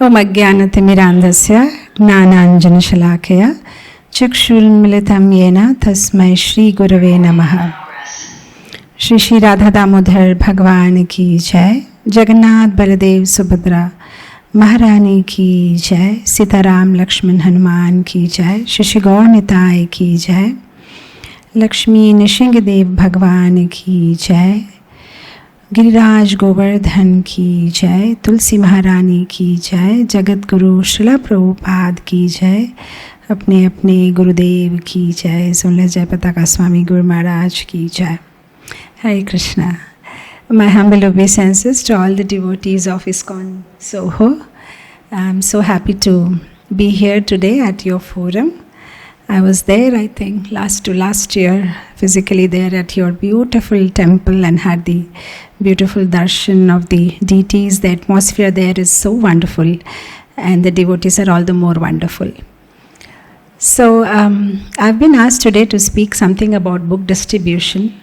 Om Ajnanatimirandhasya Gnananjanashalakaya Chakshurmilitam Yena Tasmai Shri Gurave Namaha. Shri Shri Radha Damodhar Bhagwan ki Jai, Jagannath Baladev Subhadra Maharani ki Jai, Sitaram Lakshman Hanuman ki Jai, Shri Shri Gaur Nitai ki Jai, Lakshmi Nishingadev Bhagwan ki Jai, Giriraj Govardhan की जय, तुलसी महारानी की जय, जगत गुरु श्रीला प्रभुपाद की जय, अपने अपने गुरुदेव की जय, 16 जय पताका स्वामी गुरु महाराज की जय. Hare Krishna. My humble obeisances to all the devotees of ISKCON Soho. I'm so happy to be here today at your forum. I was there, I think, last year, physically there at your beautiful temple and had the beautiful darshan of the deities. The atmosphere there is so wonderful and the devotees are all the more wonderful. So I've been asked today to speak something about book distribution.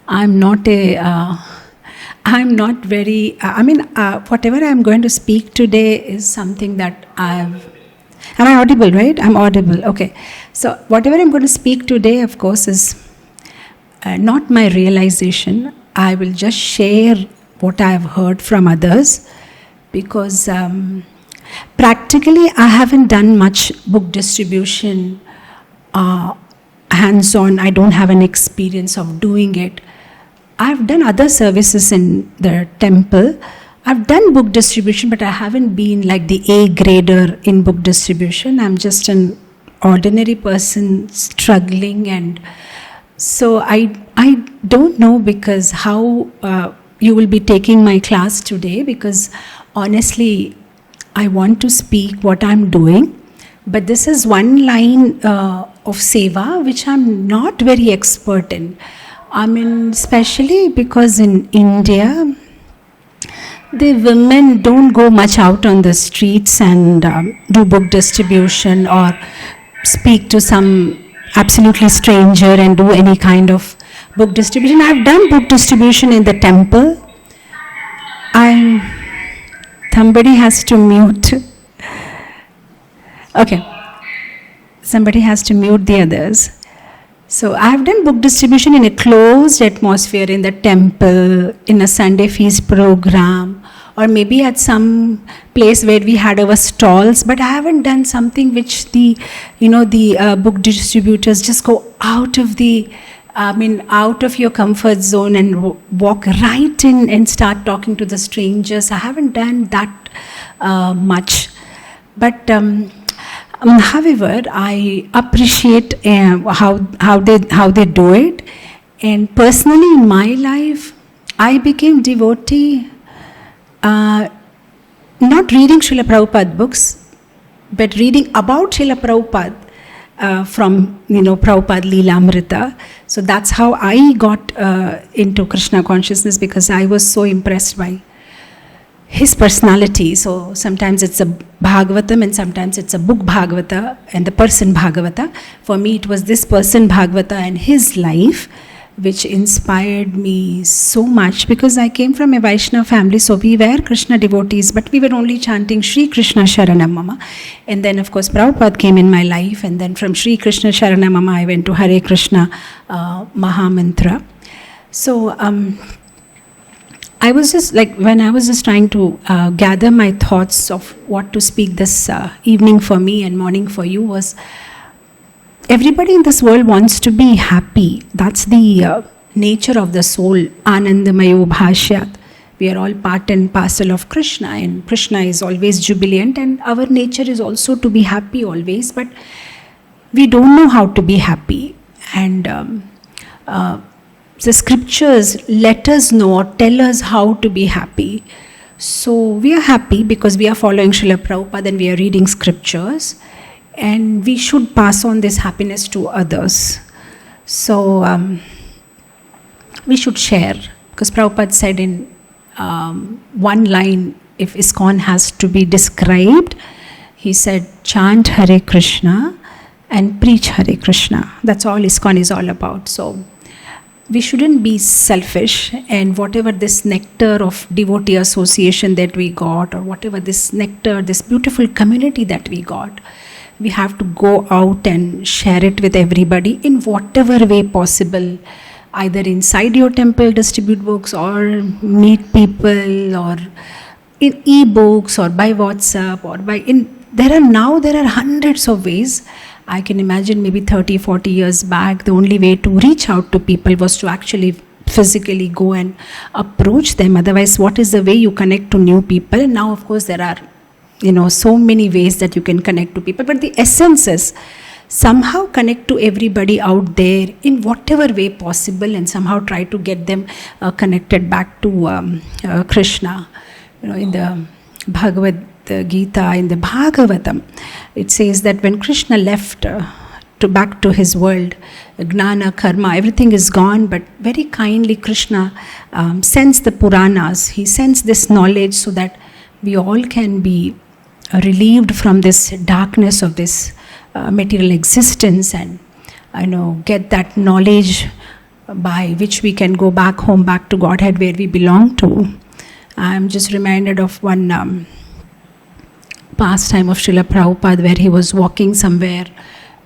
Whatever I'm going to speak today is something that am I audible, right? I'm audible, okay. So whatever I'm going to speak today, of course, is not my realization. I will just share what I have heard from others because practically I haven't done much book distribution hands-on. I don't have an experience of doing it. I've done other services in the temple. I've done book distribution, but I haven't been like the A grader in book distribution. I'm just an ordinary person struggling, and so I don't know because how you will be taking my class today, because honestly I want to speak what I'm doing, but this is one line of seva which I'm not very expert in. I mean, especially because in India the women don't go much out on the streets and do book distribution or speak to some absolutely stranger and do any kind of book distribution. I've done book distribution in the temple. Somebody has to mute. Okay. Somebody has to mute the others. So I've done book distribution in a closed atmosphere in the temple, in a Sunday feast program, or maybe at some place where we had our stalls, but I haven't done something which the book distributors just go out of out of your comfort zone and walk right in and start talking to the strangers. I haven't done that much, but however, I appreciate how they do it, and personally in my life, I became devotee not reading Śrīla Prabhupāda books, but reading about Śrīla Prabhupāda from Prabhupada Leela Amrita. So that's how I got into Krishna consciousness, because I was so impressed by his personality. So sometimes it's a Bhagavatam and sometimes it's a book Bhagavata and the person Bhagavata. For me it was this person Bhagavata and his life which inspired me so much, because I came from a Vaishnava family, so we were Krishna devotees, but we were only chanting Shri Krishna Sharanam Mama. And then of course Prabhupada came in my life, and then from Shri Krishna Sharanam Mama I went to Hare Krishna Maha Mantra. So I was just trying to gather my thoughts of what to speak this evening for me and morning for you, was everybody in this world wants to be happy. That's the nature of the soul. Anandamayo bhashyat. We are all part and parcel of Krishna, and Krishna is always jubilant, and our nature is also to be happy always, but we don't know how to be happy. And the scriptures let us know or tell us how to be happy. So we are happy because we are following Śrīla Prabhupāda and we are reading scriptures, and we should pass on this happiness to others. So we should share, because Prabhupada said in one line, if ISKCON has to be described, he said, chant Hare Krishna and preach Hare Krishna. That's all ISKCON is all about. So we shouldn't be selfish, and whatever this nectar of devotee association that we got, or whatever this nectar, this beautiful community that we got, we have to go out and share it with everybody in whatever way possible. Either inside your temple distribute books, or meet people, or in e-books, or by WhatsApp, or there are hundreds of ways. I can imagine maybe 30-40 years back, the only way to reach out to people was to actually physically go and approach them. Otherwise, what is the way you connect to new people? And now, of course, there are so many ways that you can connect to people. But the essence is somehow connect to everybody out there in whatever way possible, and somehow try to get them connected back to Krishna. In the Bhagavad Gita, in the Bhagavatam, it says that when Krishna left back to his world, Gnana, Karma, everything is gone, but very kindly Krishna sends the Puranas. He sends this knowledge so that we all can be relieved from this darkness of this material existence, and get that knowledge by which we can go back home, back to Godhead, where we belong to. I'm just reminded of one pastime of Śrīla Prabhupāda, where he was walking somewhere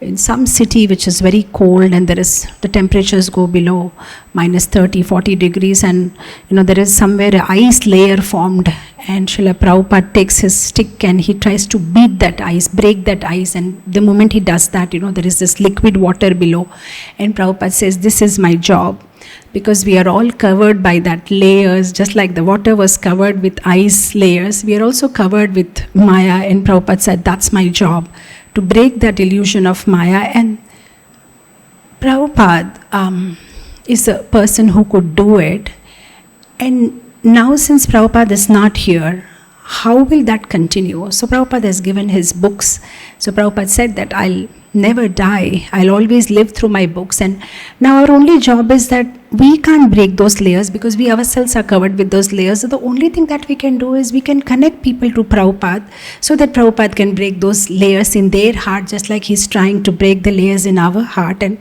in some city which is very cold, and the temperatures go below minus 30-40 degrees, and there is somewhere an ice layer formed, and Śrīla Prabhupāda takes his stick and he tries to beat that ice, break that ice, and the moment he does that, there is this liquid water below, and Prabhupada says, this is my job, because we are all covered by that layers, just like the water was covered with ice layers, we are also covered with Maya, and Prabhupada said, that's my job, to break that illusion of Maya. And Prabhupada is a person who could do it. And now since Prabhupada is not here, how will that continue? So Prabhupada has given his books. So Prabhupada said that I'll never die. I'll always live through my books. And now our only job is that we can't break those layers, because we ourselves are covered with those layers. So the only thing that we can do is we can connect people to Prabhupada, so that Prabhupada can break those layers in their heart, just like he's trying to break the layers in our heart. And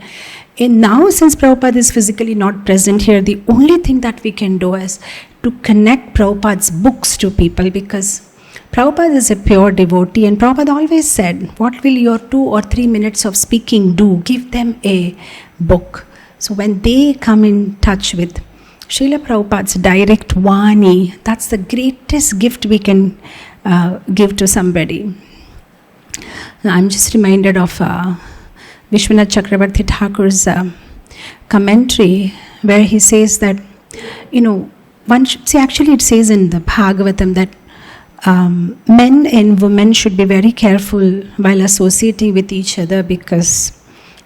now, since Prabhupada is physically not present here, the only thing that we can do is to connect Prabhupada's books to people, because Prabhupada is a pure devotee, and Prabhupada always said, what will your 2 or 3 minutes of speaking do? Give them a book. So when they come in touch with Śrīla Prabhupada's direct Vani, that's the greatest gift we can give to somebody. I'm just reminded of Vishwanath Chakravarti Thakur's commentary, where he says that, actually it says in the Bhagavatam that men and women should be very careful while associating with each other, because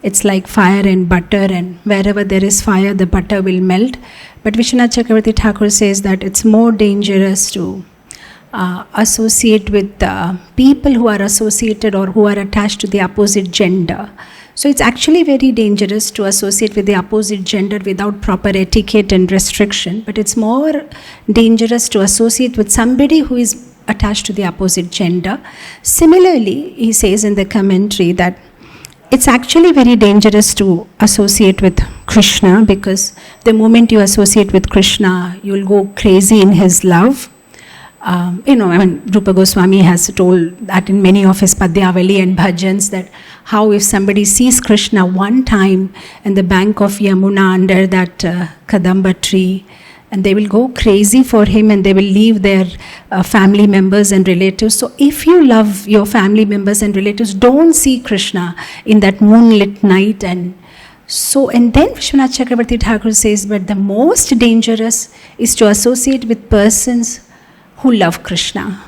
it's like fire and butter, and wherever there is fire, the butter will melt. But Vishwanath Chakravarti Thakur says that it's more dangerous to associate with people who are associated or who are attached to the opposite gender. So it's actually very dangerous to associate with the opposite gender without proper etiquette and restriction, but it's more dangerous to associate with somebody who is attached to the opposite gender. Similarly, he says in the commentary that it's actually very dangerous to associate with Krishna, because the moment you associate with Krishna, you'll go crazy in his love. Rupa Goswami has told that in many of his Padyavali and bhajans, that how if somebody sees Krishna one time in the bank of Yamuna under that Kadamba tree, and they will go crazy for him, and they will leave their family members and relatives. So if you love your family members and relatives, don't see Krishna in that moonlit night. And then Vishwanath Chakravarti Thakur says, but the most dangerous is to associate with persons who love Krishna.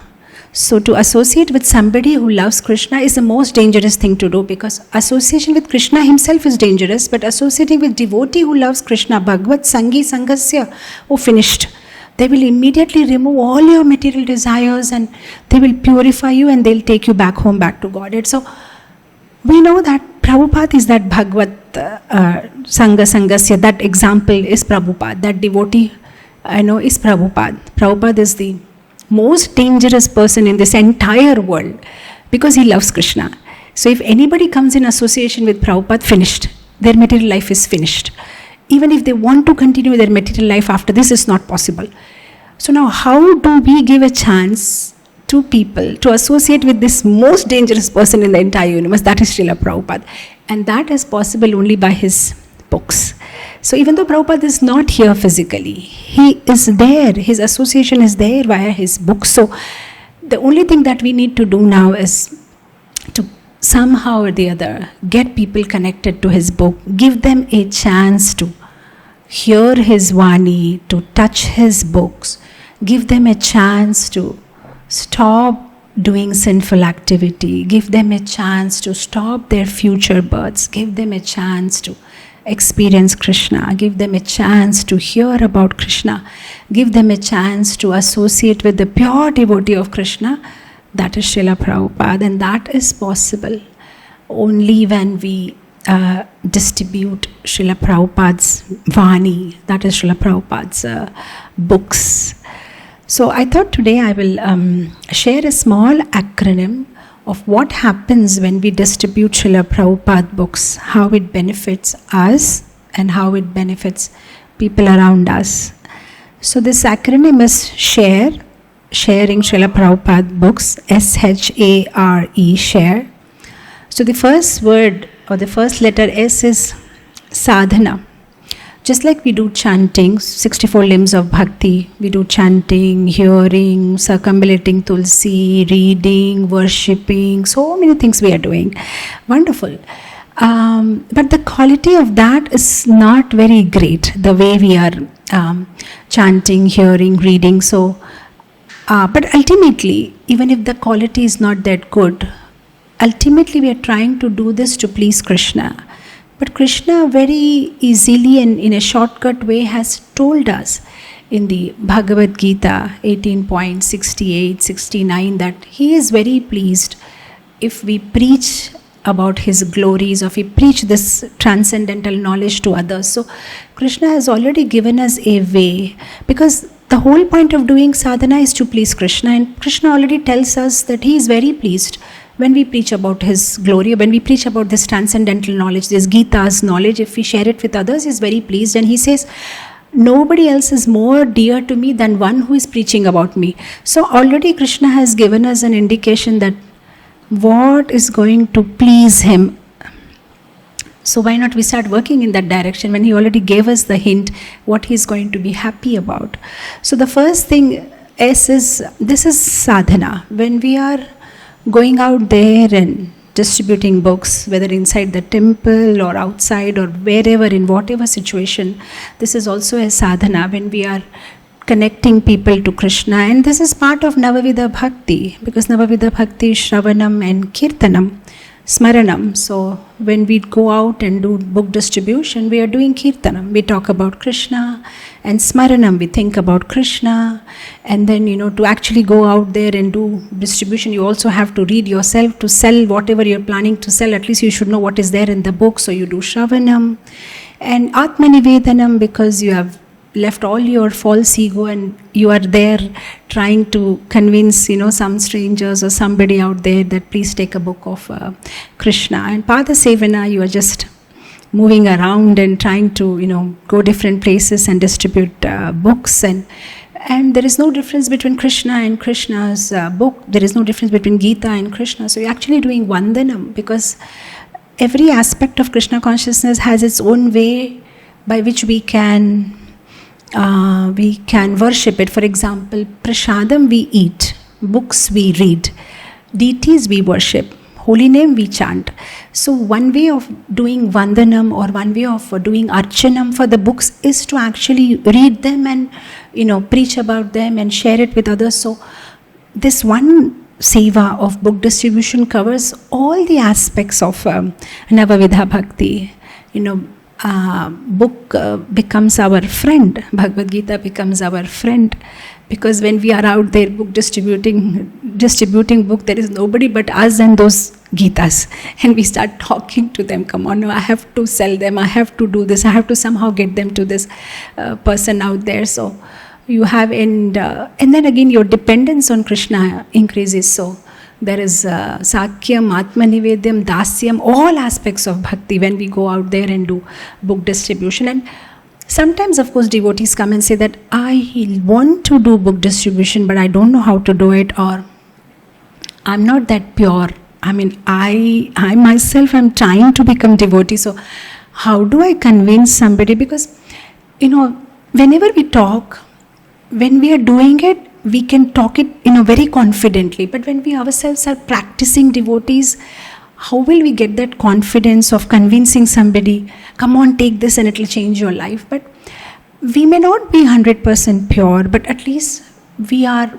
So to associate with somebody who loves Krishna is the most dangerous thing to do, because association with Krishna himself is dangerous, but associating with devotee who loves Krishna, Bhagavad Sangi Sangasya, finished. They will immediately remove all your material desires, and they will purify you, and they'll take you back home, back to Godhead. So we know that Prabhupada is that Bhagavad Sangha Sangasya, that example is Prabhupada, that devotee is Prabhupada. Prabhupada is the most dangerous person in this entire world, because he loves Krishna. So if anybody comes in association with Prabhupada, finished. Their material life is finished. even if they want to continue their material life after this, is not possible. So now how do we give a chance to people to associate with this most dangerous person in the entire universe, that is Śrīla Prabhupāda? And that is possible only by his books. So even though Prabhupada is not here physically, he is there, his association is there via his books. So the only thing that we need to do now is to somehow or the other get people connected to his book, give them a chance to hear his Vani, to touch his books, give them a chance to stop doing sinful activity, give them a chance to stop their future births, give them a chance to experience Krishna, give them a chance to hear about Krishna, give them a chance to associate with the pure devotee of Krishna, that is Śrīla Prabhupāda. And that is possible only when we distribute Śrīla Prabhupāda's Vani, that is Śrīla Prabhupāda's books. So I thought today I will share a small acronym of what happens when we distribute Śrīla Prabhupada books, how it benefits us and how it benefits people around us. So this acronym is S.H.A.R.E, sharing Śrīla Prabhupada books, S.H.A.R.E, share. So the first word or the first letter S is Sadhana. Just like we do chanting, 64 limbs of Bhakti, we do chanting, hearing, circumambulating Tulsi, reading, worshipping, so many things we are doing. Wonderful. But the quality of that is not very great, the way we are chanting, hearing, reading. So, but ultimately, even if the quality is not that good, ultimately we are trying to do this to please Krishna. But Krishna very easily and in a shortcut way has told us in the Bhagavad Gita 18.68-69 that he is very pleased if we preach about his glories, or if we preach this transcendental knowledge to others. So Krishna has already given us a way, because the whole point of doing sadhana is to please Krishna, and Krishna already tells us that he is very pleased when we preach about his glory, when we preach about this transcendental knowledge, this Gita's knowledge, if we share it with others, he is very pleased. And he says, nobody else is more dear to me than one who is preaching about me. So already Krishna has given us an indication that what is going to please him. So why not we start working in that direction when he already gave us the hint what he is going to be happy about. So the first thing this is sadhana. When we are going out there and distributing books, whether inside the temple or outside or wherever, in whatever situation, this is also a sadhana when we are connecting people to Krishna. And this is part of nava-vidhā bhakti, because nava-vidhā bhakti is shravanam and kirtanam, smaranam. So when we go out and do book distribution, we are doing kirtanam. We talk about Krishna, and smaranam, we think about Krishna. And then, to actually go out there and do distribution, you also have to read yourself. To sell whatever you're planning to sell, at least you should know what is there in the book. So you do shravanam. And atmanivedanam, because you have left all your false ego and you are there trying to convince some strangers or somebody out there that please take a book of Krishna. And pada sevana, you are just moving around and trying to go different places and distribute books, and there is no difference between Krishna and Krishna's book. There is no difference between Gita and Krishna. So you're actually doing vandanam, because every aspect of Krishna consciousness has its own way by which we can worship it. For example, prasadam we eat, books we read, deities we worship, holy name we chant. So one way of doing vandanam or one way of doing archanam for the books is to actually read them and preach about them and share it with others. So this one seva of book distribution covers all the aspects of nava-vidhā bhakti. Book becomes our friend. Bhagavad Gita becomes our friend, because when we are out there book distributing book, there is nobody but us and those Gitas, and we start talking to them. Come on, I have to sell them, I have to do this, I have to somehow get them to this person out there. So you have, and then again your dependence on Krishna increases. So there is Sakyam, Atmanivedyam, Dasyam, all aspects of bhakti when we go out there and do book distribution. And Sometimes, of course, devotees come and say that I want to do book distribution, but I don't know how to do it, or I'm not that pure. I mean, I myself am trying to become devotee, so how do I convince somebody? Because, whenever we talk, when we are doing it, we can talk it, very confidently. But when we ourselves are practicing devotees, how will we get that confidence of convincing somebody, come on, take this and it will change your life? But we may not be 100% pure, but at least we are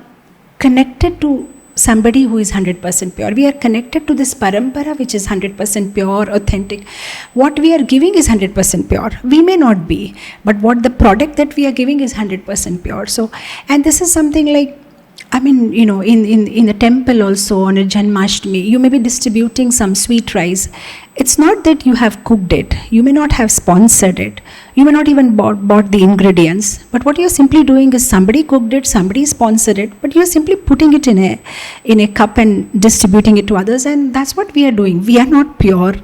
connected to somebody who is 100% pure. We are connected to this parampara which is 100% pure, authentic. What we are giving is 100% pure. We may not be, but what the product that we are giving is 100% pure. So, and this is something like, in the temple also on a Janmashtami, you may be distributing some sweet rice. It's not that you have cooked it. You may not have sponsored it. You may not even bought the ingredients. But what you're simply doing is somebody cooked it, somebody sponsored it, but you're simply putting it in a cup and distributing it to others. And that's what we are doing. We are not pure.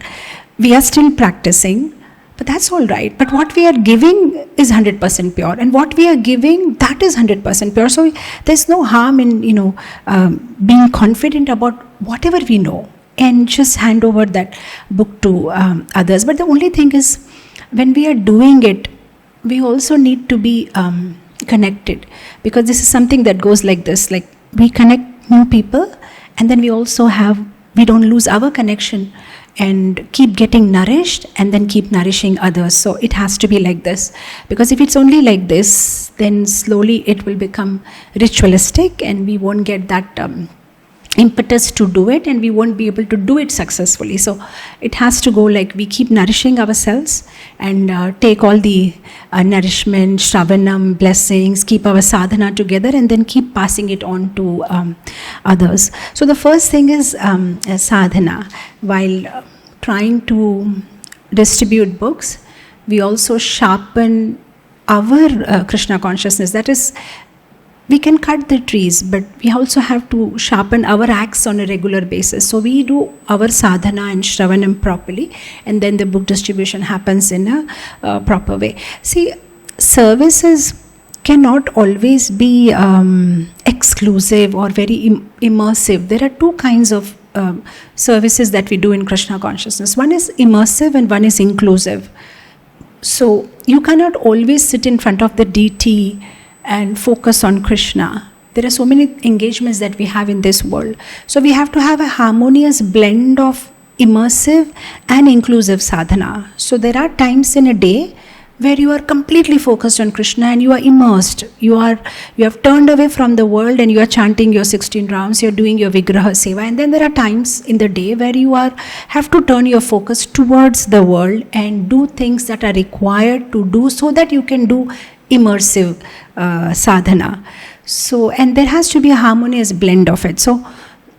We are still practicing. But that's all right. But what we are giving is 100% pure. And what we are giving, that is 100% pure. So there's no harm in, being confident about whatever we know and just hand over that book to others. But the only thing is, when we are doing it, we also need to be connected. Because this is something that goes like this. Like, we connect new people, and then we don't lose our connection, and keep getting nourished and then keep nourishing others. So it has to be like this. Because if it's only like this, then slowly it will become ritualistic and we won't get that impetus to do it, and we won't be able to do it successfully. So it has to go like we keep nourishing ourselves and take all the nourishment, shravanam, blessings, keep our sadhana together, and then keep passing it on to others. So the first thing is sadhana. While trying to distribute books, we also sharpen our Krishna consciousness. That is, we can cut the trees, but we also have to sharpen our axe on a regular basis. So we do our sadhana and shravanam properly, and then the book distribution happens in a proper way. See, services cannot always be exclusive or very immersive. There are two kinds of services that we do in Krishna consciousness. One is immersive and one is inclusive. So you cannot always sit in front of the deity and focus on Krishna. There are so many engagements that we have in this world. So we have to have a harmonious blend of immersive and inclusive sadhana. So there are times in a day where you are completely focused on Krishna and you are immersed. You have turned away from the world and you are chanting your 16 rounds, you are doing your Vigraha Seva. And then there are times in the day where you have to turn your focus towards the world and do things that are required to do so that you can do immersive sadhana. So, and there has to be a harmonious blend of it. So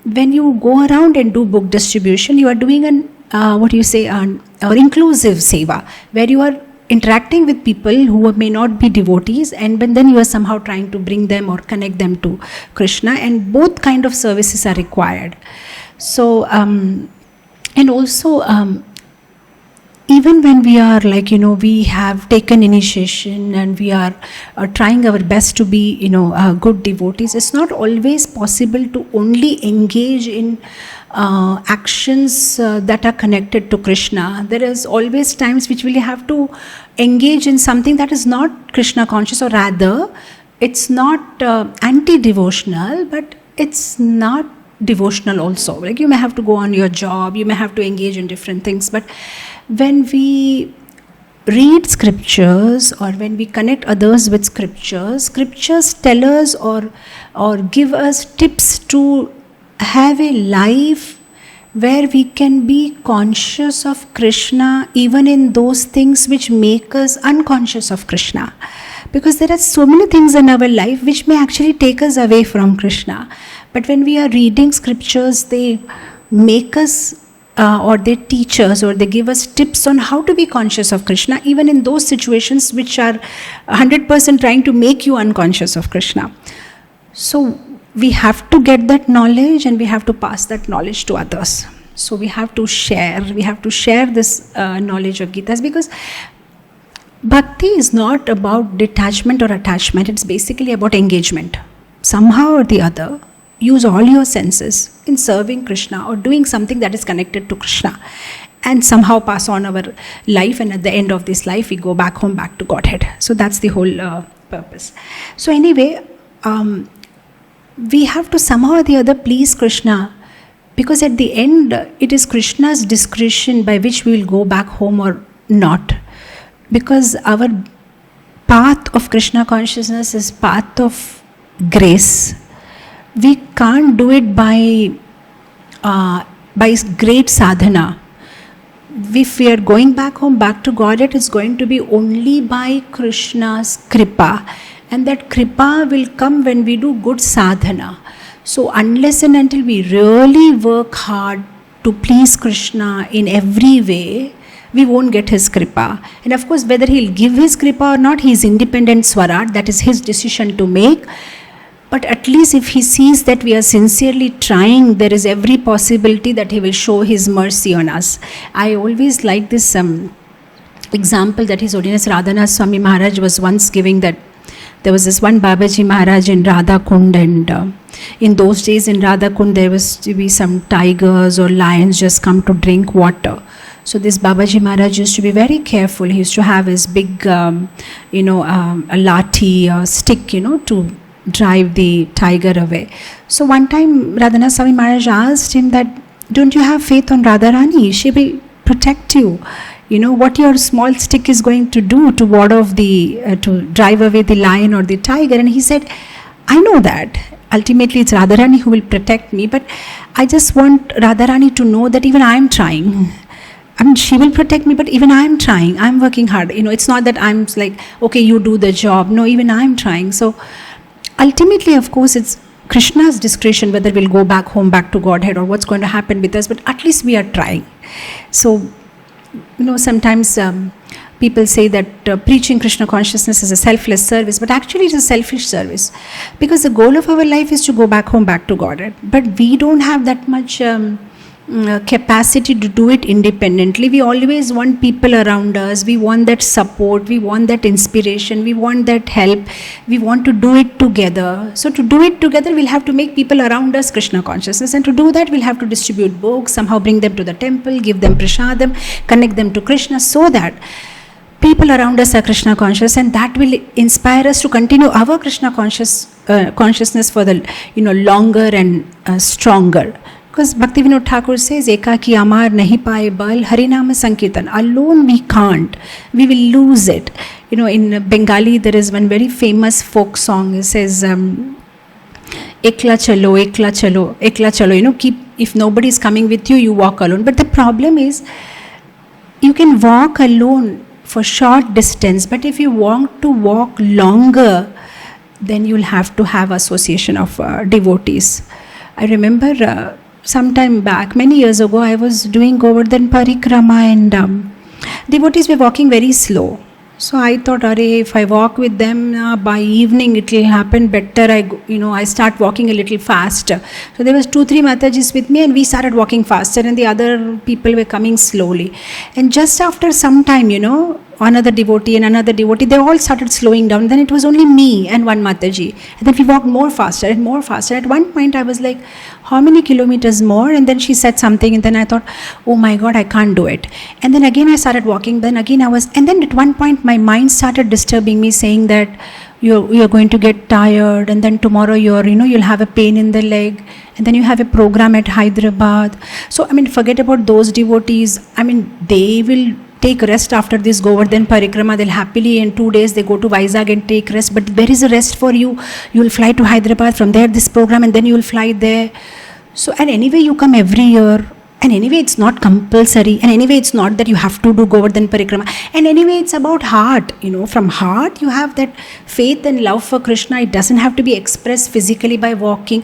when you go around and do book distribution, you are doing an inclusive seva, where you are interacting with people who may not be devotees, and then you are somehow trying to bring them or connect them to Krishna, and both kind of services are required. So and also even when we are we have taken initiation and we are trying our best to be good devotees, it's not always possible to only engage in actions that are connected to Krishna. There is always times which we have to engage in something that is not Krishna conscious, or rather it's not anti-devotional, but it's not devotional also. Like, you may have to go on your job, you may have to engage in different things, but when we read scriptures or when we connect others with scriptures tell us or give us tips to have a life where we can be conscious of Krishna even in those things which make us unconscious of Krishna. Because there are so many things in our life which may actually take us away from Krishna. But when we are reading scriptures, they make us or they teach us or they give us tips on how to be conscious of Krishna even in those situations which are 100% trying to make you unconscious of Krishna. So we have to get that knowledge and we have to pass that knowledge to others. So we have to share this knowledge of Gitas, because Bhakti is not about detachment or attachment. It's basically about engagement. Somehow or the other, use all your senses in serving Krishna or doing something that is connected to Krishna, and somehow pass on our life, and at the end of this life we go back home, back to Godhead. So that's the whole purpose. So anyway, we have to somehow or the other please Krishna, because at the end it is Krishna's discretion by which we will go back home or not. Because our path of Krishna consciousness is path of grace. We can't do it by great sadhana. If we are going back home, back to God, it is going to be only by Krishna's kripa. And that kripa will come when we do good sadhana. So unless and until we really work hard to please Krishna in every way, we won't get his kripa. And of course, whether he'll give his kripa or not, he is independent Swarat. That is his decision to make. But at least if he sees that we are sincerely trying, there is every possibility that he will show his mercy on us. I always like this example that His Holiness Radhanath Swami Maharaj was once giving, that there was this one Babaji Maharaj in Radha Kund, and in those days in Radha Kund there was to be some tigers or lions just come to drink water. So this Babaji Maharaj used to be very careful. He used to have his big, a lathi, stick, to drive the tiger away. So one time Radhanath Swami Maharaj asked him that, don't you have faith on Radharani? She will protect you. What your small stick is going to do to ward off to drive away the lion or the tiger. And he said, I know that. Ultimately it's Radharani who will protect me, but I just want Radharani to know that even I am trying. I mean, she will protect me, but even I am trying. I am working hard. It's not that I'm like, okay, you do the job. No, even I am trying. So ultimately, of course, it's Krishna's discretion whether we'll go back home, back to Godhead, or what's going to happen with us, but at least we are trying. So, sometimes people say that preaching Krishna consciousness is a selfless service, but actually it's a selfish service, because the goal of our life is to go back home, back to Godhead. But we don't have that much capacity to do it independently. We always want people around us. We want that support. We want that inspiration. We want that help. We want to do it together. So to do it together, we'll have to make people around us Krishna consciousness. And to do that, we'll have to distribute books, somehow bring them to the temple, give them prasadam, connect them to Krishna, so that people around us are Krishna conscious, and that will inspire us to continue our Krishna consciousness for the longer and stronger. Because Bhakti Vinod Thakur says, Ekaki amar nahi paaye bal, Harinama Sankirtan. Alone we can't. We will lose it. In Bengali there is one very famous folk song. It says, Ekla chalo, ekla chalo, ekla chalo. If nobody is coming with you, you walk alone. But the problem is, you can walk alone for short distance. But if you want to walk longer, then you'll have to have association of devotees. I remember some time back, many years ago, I was doing Govardhan Parikrama, and devotees were walking very slow. So I thought, if I walk with them, by evening it will happen better. I start walking a little faster. So there was 2-3 Matajis with me, and we started walking faster, and the other people were coming slowly. And just after some time, another devotee and another devotee, they all started slowing down. Then it was only me and one Mataji. And then we walked more faster and more faster. At one point I was like, how many kilometers more? And then she said something, and then I thought, oh my God, I can't do it. And then again I started walking. Then again and then at one point my mind started disturbing me, saying that you're going to get tired, and then tomorrow you'll have a pain in the leg, and then you have a program at Hyderabad. So forget about those devotees. They will take rest after this Govardhan Parikrama. They'll happily in 2 days they go to Vizag and take rest. But where is the rest for you? You will fly to Hyderabad, from there this program, and then you will fly there. So, and anyway you come every year, and anyway it's not compulsory, and anyway it's not that you have to do Govardhan Parikrama, and anyway it's about heart. From heart you have that faith and love for Krishna. It doesn't have to be expressed physically by walking.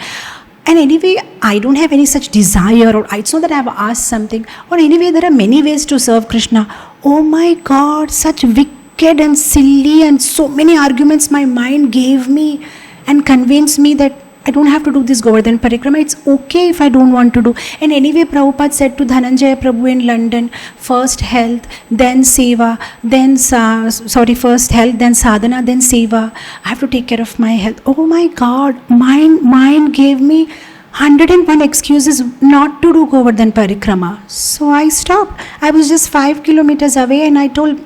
And anyway, I don't have any such desire, or it's not that I have asked something, or anyway there are many ways to serve Krishna. Oh my God, such wicked and silly and so many arguments my mind gave me and convinced me that I don't have to do this Govardhan Parikrama. It's okay if I don't want to do. And anyway, Prabhupada said to Dhananjaya Prabhu in London, first health, then seva, then first health, then sadhana, then seva. I have to take care of my health. Oh my God, mind gave me 101 excuses not to do Govardhan Parikrama. So I stopped. I was just 5 kilometers away, and I told,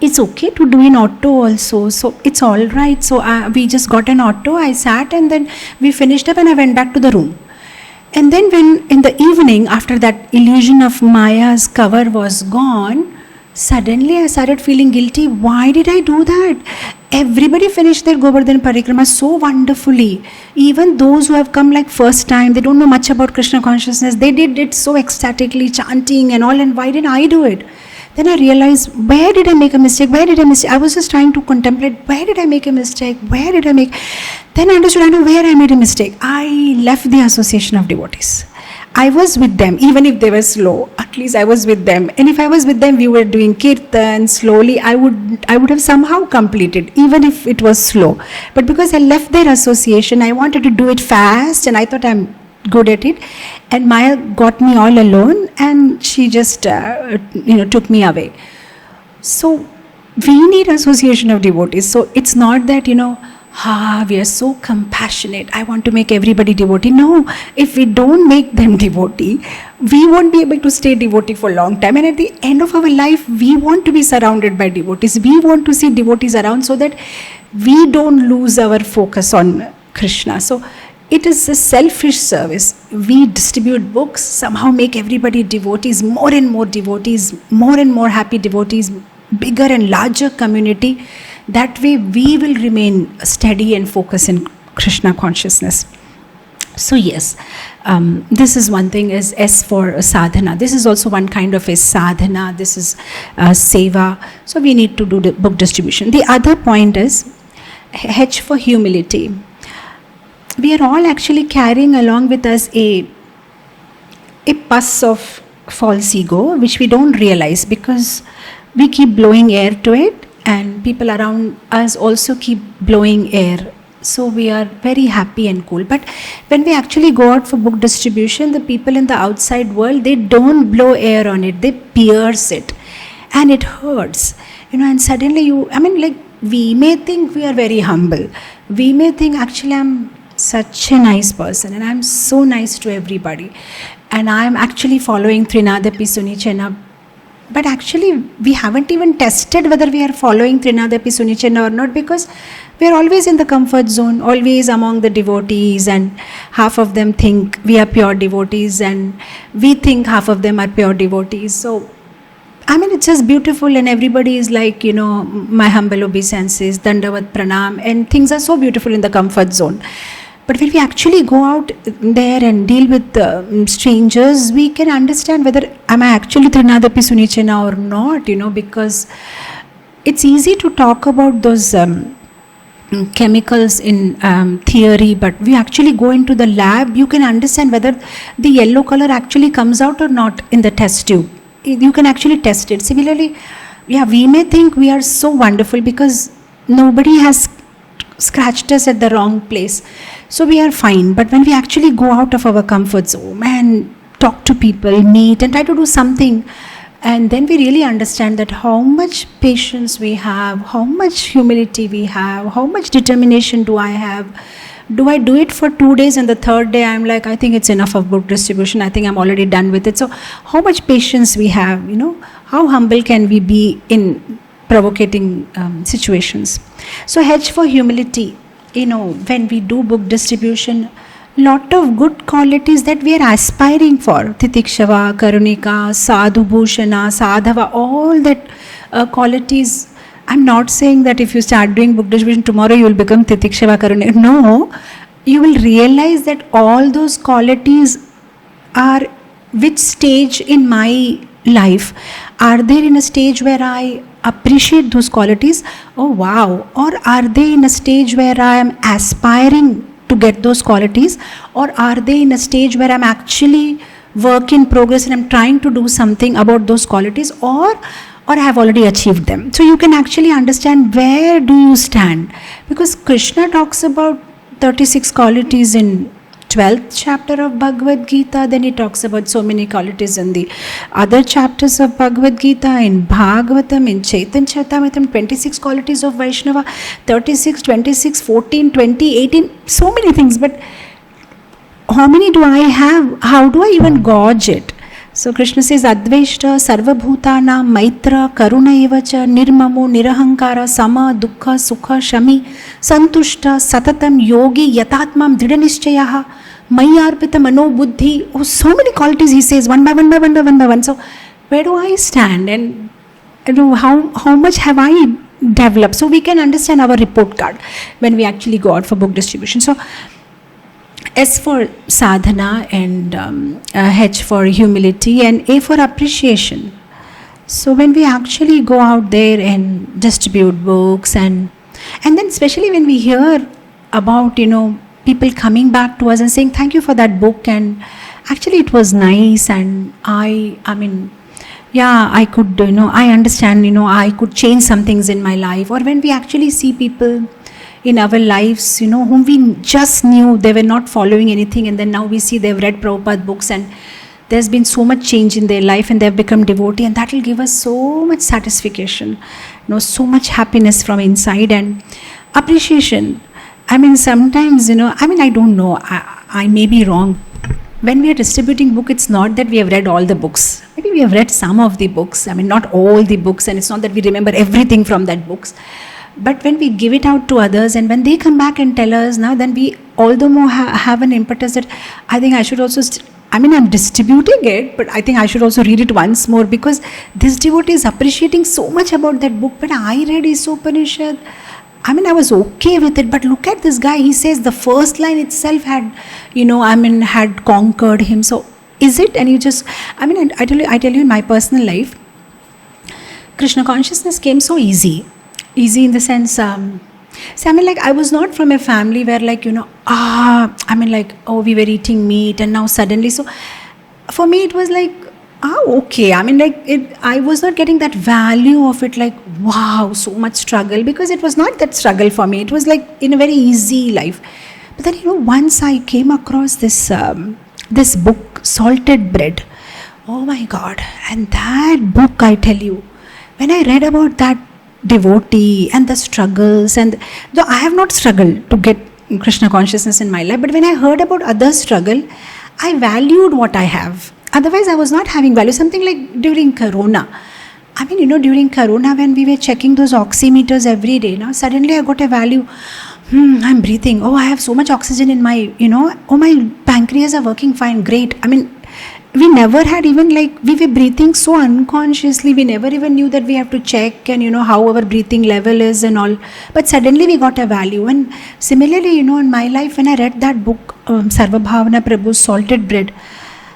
it's okay to do in auto also, so it's all right. So we just got an auto, I sat, and then we finished up and I went back to the room. And then when in the evening, after that illusion of Maya's cover was gone, suddenly I started feeling guilty. Why did I do that? Everybody finished their Govardhan Parikrama so wonderfully. Even those who have come like first time, they don't know much about Krishna consciousness, they did it so ecstatically, chanting and all, and why didn't I do it? Then I realized, where did I make a mistake? I was just trying to contemplate, where did I make a mistake? Then I understood, where I made a mistake. I left the association of devotees. I was with them, even if they were slow, at least I was with them. And if I was with them, we were doing kirtan slowly, I would have somehow completed, even if it was slow. But because I left their association, I wanted to do it fast, and I thought I'm good at it, and Maya got me all alone, and she just took me away. So we need association of devotees. So it's not that we are so compassionate, I want to make everybody devotee. No, if we don't make them devotee, we won't be able to stay devotee for a long time, and at the end of our life we want to be surrounded by devotees. We want to see devotees around so that we don't lose our focus on Krishna. So it is a selfish service. We distribute books, somehow make everybody devotees, more and more happy devotees, bigger and larger community. That way we will remain steady and focused in Krishna consciousness. So yes, this is one thing, is S for sadhana. This is also one kind of a sadhana. This is seva. So we need to do the book distribution. The other point is H for humility. We are all actually carrying along with us a pus of false ego, which we don't realize because we keep blowing air to it, and people around us also keep blowing air. So we are very happy and cool. But when we actually go out for book distribution, the people in the outside world, they don't blow air on it, they pierce it, and it hurts. And suddenly we may think we are very humble. We may think, actually I'm such a nice person and I'm so nice to everybody, and I'm actually following Trinadapi Sunichena. But actually we haven't even tested whether we are following Trinadapi Sunichena or not, because we are always in the comfort zone, always among the devotees, and half of them think we are pure devotees and we think half of them are pure devotees. So it's just beautiful, and everybody is like, my humble obeisances, Dandavat Pranam, and things are so beautiful in the comfort zone. But when we actually go out there and deal with strangers, we can understand whether am I actually Trinadapi Sunichena or not, because it's easy to talk about those chemicals in theory, but we actually go into the lab, you can understand whether the yellow color actually comes out or not in the test tube. You can actually test it. Similarly, we may think we are so wonderful because nobody has scratched us at the wrong place, so we are fine. But when we actually go out of our comfort zone and talk to people, meet and try to do something, and then we really understand that how much patience we have, how much humility we have, how much determination do I have. Do I do it for 2 days and the third day I'm like, I think it's enough of book distribution, I think I'm already done with it. So how much patience we have, how humble can we be in provocating situations. So H for humility. When we do book distribution, lot of good qualities that we are aspiring for, Titikshava, Karunika, Sadhu Bhushana, Sadhava, all that qualities. I'm not saying that if you start doing book distribution tomorrow you will become Titikshava, Karunika. No, you will realize that all those qualities are which stage in my life. Are they in a stage where I appreciate those qualities? Oh wow. Or are they in a stage where I am aspiring to get those qualities? Or are they in a stage where I'm actually work in progress and I'm trying to do something about those qualities, or I have already achieved them? So you can actually understand where do you stand, because Krishna talks about 36 qualities in 12th chapter of Bhagavad Gita. Then he talks about so many qualities in the other chapters of Bhagavad Gita, in Bhagavatam, in Chaitanya Charitamrita, 26 qualities of Vaishnava, 36, 26, 14, 20, 18, so many things. But how many do I have? How do I even gauge it? So Krishna says, Adveshta, Sarvabhutana, Maitra, Karuna evacha, Nirmamo, Nirahankara, Sama, Dukkha, Sukha, Shami, Santushta, Satatam, Yogi, Yatatmam, Dridhanishchayaha, Mayarpita, Mano, Buddhi. Oh, so many qualities he says, one by one by one by one by one. So where do I stand? And how much have I developed? So we can understand our report card when we actually go out for book distribution. So S for Sadhana, and H for humility, and A for appreciation. So when we actually go out there and distribute books, and then especially when we hear about, people coming back to us and saying thank you for that book, and actually it was nice, and I could, I understand, I could change some things in my life. Or when we actually see people in our lives, whom we just knew they were not following anything, and then now we see they've read Prabhupada books and there's been so much change in their life and they've become devotee, and that will give us so much satisfaction, so much happiness from inside, and appreciation. Sometimes, I don't know, I may be wrong. When we are distributing book, it's not that we have read all the books. Maybe we have read some of the books, not all the books, and it's not that we remember everything from that books. But when we give it out to others, and when they come back and tell us now, then we all the more have an impetus that I think I should also, I'm distributing it, but I think I should also read it once more, because this devotee is appreciating so much about that book. But I read his Upanishad, I was okay with it, but look at this guy, he says the first line itself had, had conquered him. So is it? And you just, I tell you in my personal life, Krishna consciousness came so easy in the sense, I was not from a family where we were eating meat and now suddenly, so for me it was okay, I was not getting that value of it, wow, so much struggle, because it was not that struggle for me, it was in a very easy life. But then, once I came across this book, Salted Bread, oh my God, and that book, I tell you, when I read about that devotee and the struggles, and though I have not struggled to get Krishna consciousness in my life, but when I heard about others' struggle, I valued what I have. Otherwise, I was not having value. Something like during Corona. During Corona, when we were checking those oximeters every day, now suddenly I got a value. I'm breathing. Oh, I have so much oxygen in my, oh, my pancreas are working fine. Great. We never had even we were breathing so unconsciously, we never even knew that we have to check and how our breathing level is and all, but suddenly we got a value. And similarly, in my life, when I read that book, Sarvabhavana Prabhu's Salted Bread,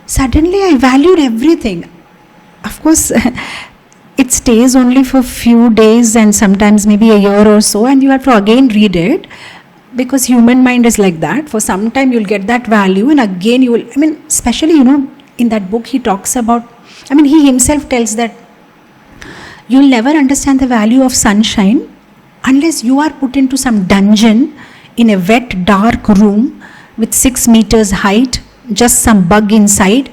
suddenly I valued everything. Of course, it stays only for few days and sometimes maybe a year or so, and you have to again read it, because human mind is like that. For some time you'll get that value, and again you will, especially, in that book he talks about, he himself tells that you'll never understand the value of sunshine unless you are put into some dungeon in a wet, dark room with 6 meters height, just some bug inside.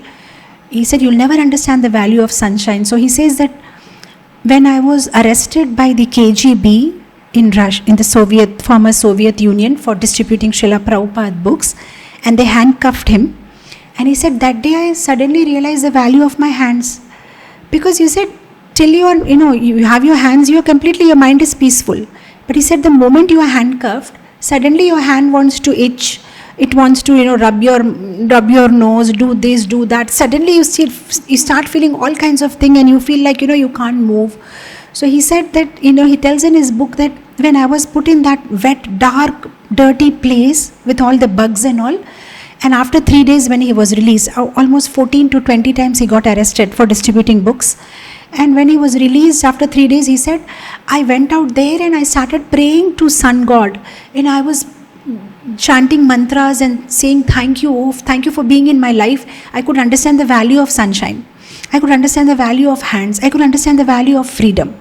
He said you'll never understand the value of sunshine. So he says that when I was arrested by the KGB in Russia, in the former Soviet Union, for distributing Śrīla Prabhupāda books, and they handcuffed him. And he said, that day I suddenly realized the value of my hands. Because you said, till you are, you have your hands, your mind is peaceful. But he said, the moment you are handcuffed, suddenly your hand wants to itch. It wants to, rub your nose, do this, do that. Suddenly you start feeling all kinds of things, and you feel like, you can't move. So he said that, he tells in his book that when I was put in that wet, dark, dirty place with all the bugs and all, and after 3 days when he was released, almost 14 to 20 times he got arrested for distributing books. And when he was released after 3 days, he said, I went out there and I started praying to Sun God. And I was chanting mantras and saying, thank you for being in my life. I could understand the value of sunshine. I could understand the value of hands. I could understand the value of freedom.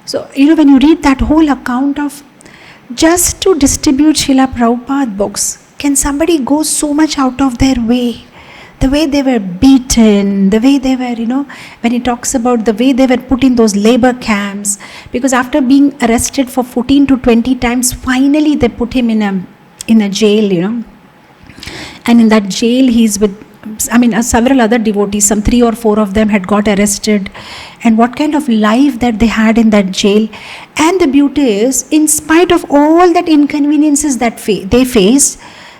So, when you read that whole account of just to distribute Śrīla Prabhupada books. Can somebody go so much out of their way? The way they were beaten, the way they were, when he talks about the way they were put in those labor camps, because after being arrested for 14 to 20 times, finally they put him in a jail, and in that jail he's with, several other devotees, some 3 or 4 of them had got arrested, and what kind of life that they had in that jail. And the beauty is, in spite of all that inconveniences that they faced,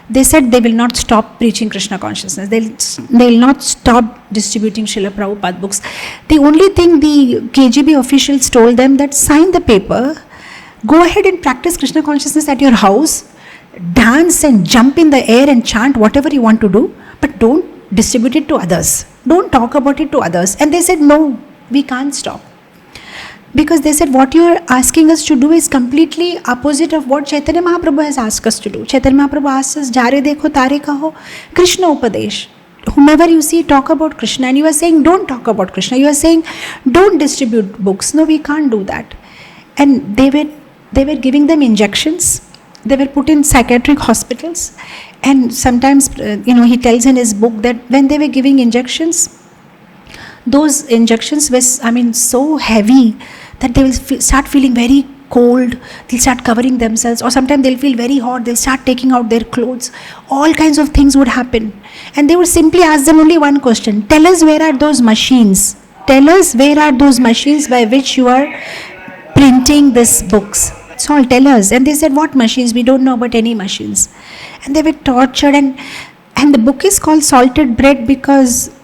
they said they will not stop preaching Krishna consciousness. They'll not stop distributing Śrīla Prabhupada books. The only thing the KGB officials told them that sign the paper, go ahead and practice Krishna consciousness at your house, dance and jump in the air and chant whatever you want to do, but don't distribute it to others. Don't talk about it to others. And they said, no, we can't stop. Because they said, what you are asking us to do is completely opposite of what Chaitanya Mahaprabhu has asked us to do. Chaitanya Mahaprabhu asks us, Jare dekho tare kaho, Krishna upadesh. Whomever you see, talk about Krishna. And you are saying, don't talk about Krishna. You are saying, don't distribute books. No, we can't do that. And they were giving them injections. They were put in psychiatric hospitals. And sometimes, he tells in his book that when they were giving injections, those injections were, so heavy that they will start feeling very cold. They'll start covering themselves, or sometimes they'll feel very hot. They'll start taking out their clothes. All kinds of things would happen. And they would simply ask them only one question. Tell us, where are those machines? Tell us, where are those machines by which you are printing these books? That's all, tell us. And they said, what machines? We don't know about any machines. And they were tortured. And the book is called Salted Bread because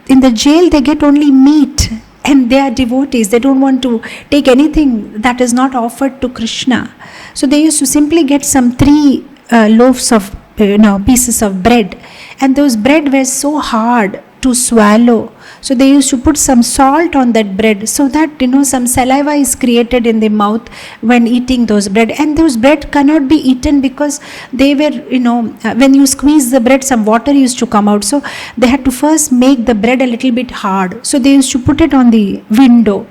in the jail they get only meat. And they are devotees. They don't want to take anything that is not offered to Krishna. So they used to simply get some 3 loaves of, pieces of bread. And those bread were so hard to swallow. So they used to put some salt on that bread so that, some saliva is created in the mouth when eating those bread. And those bread cannot be eaten because they were, when you squeeze the bread, some water used to come out. So they had to first make the bread a little bit hard. So they used to put it on the window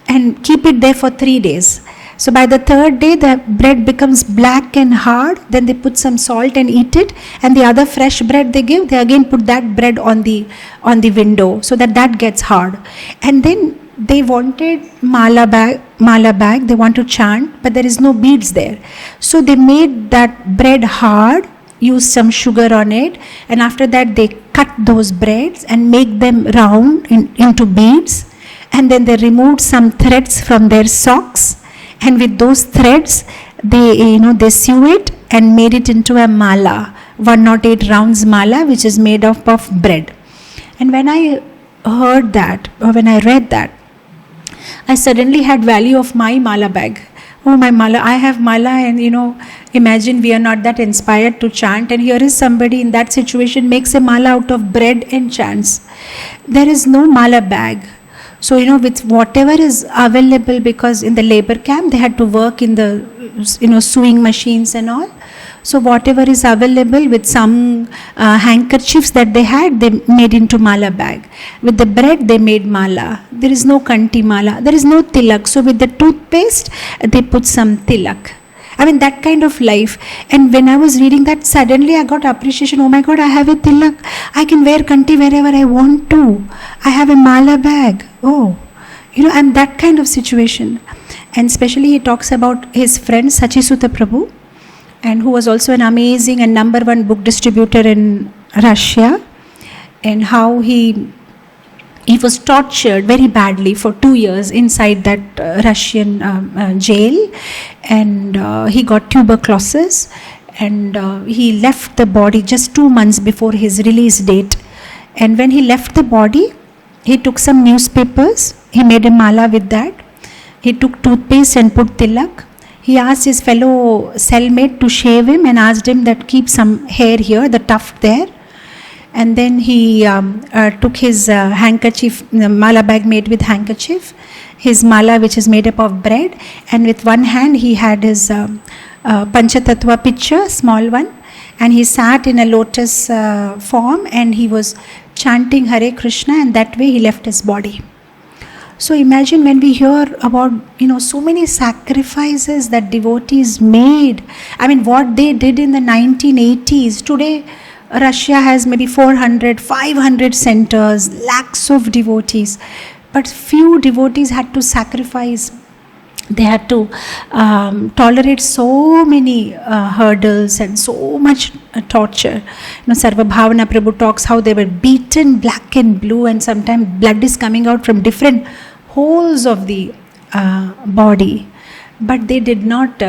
and keep it there for 3 days. So by the 3rd day, the bread becomes black and hard. Then they put some salt and eat it. And the other fresh bread they give, they again put that bread on the window so that gets hard. And then they wanted mala bag. They want to chant, but there is no beads there. So they made that bread hard, used some sugar on it, and after that they cut those breads and make them round into beads. And then they removed some threads from their socks. And with those threads, they sew it and made it into a mala, 108 rounds mala, which is made up of bread. And when I heard that, or when I read that, I suddenly had value of my mala bag. Oh, my mala, I have mala, and imagine we are not that inspired to chant, and here is somebody in that situation makes a mala out of bread and chants. There is no mala bag. So, with whatever is available, because in the labor camp, they had to work in the, sewing machines and all. So, whatever is available with some handkerchiefs that they had, they made into mala bag. With the bread, they made mala. There is no kanti mala. There is no tilak. So, with the toothpaste, they put some tilak. That kind of life. And when I was reading that, suddenly I got appreciation. Oh my God, I have a tilak. I can wear kanti wherever I want to. I have a mala bag. Oh, and that kind of situation. And especially he talks about his friend Sachisuta Prabhu, and who was also an amazing and number 1 book distributor in Russia, and how he was tortured very badly for 2 years inside that Russian jail, and he got tuberculosis, and he left the body just 2 months before his release date. And when he left the body, he took some newspapers, he made a mala with that, he took toothpaste and put tilak. He asked his fellow cellmate to shave him and asked him that keep some hair here, the tuft there. And then he took his handkerchief, the mala bag made with handkerchief, his mala which is made up of bread, and with one hand he had his Panchatattva picture, small one, and he sat in a lotus form and he was chanting Hare Krishna, and that way he left his body. So imagine when we hear about, so many sacrifices that devotees made. I mean, what they did in the 1980s. Today, Russia has maybe 400, 500 centers, lakhs of devotees. But few devotees had to sacrifice. They had to tolerate so many hurdles and so much torture. Sarva Bhavana Prabhu talks how they were beaten black and blue, and sometimes blood is coming out from different holes of the body. But they did not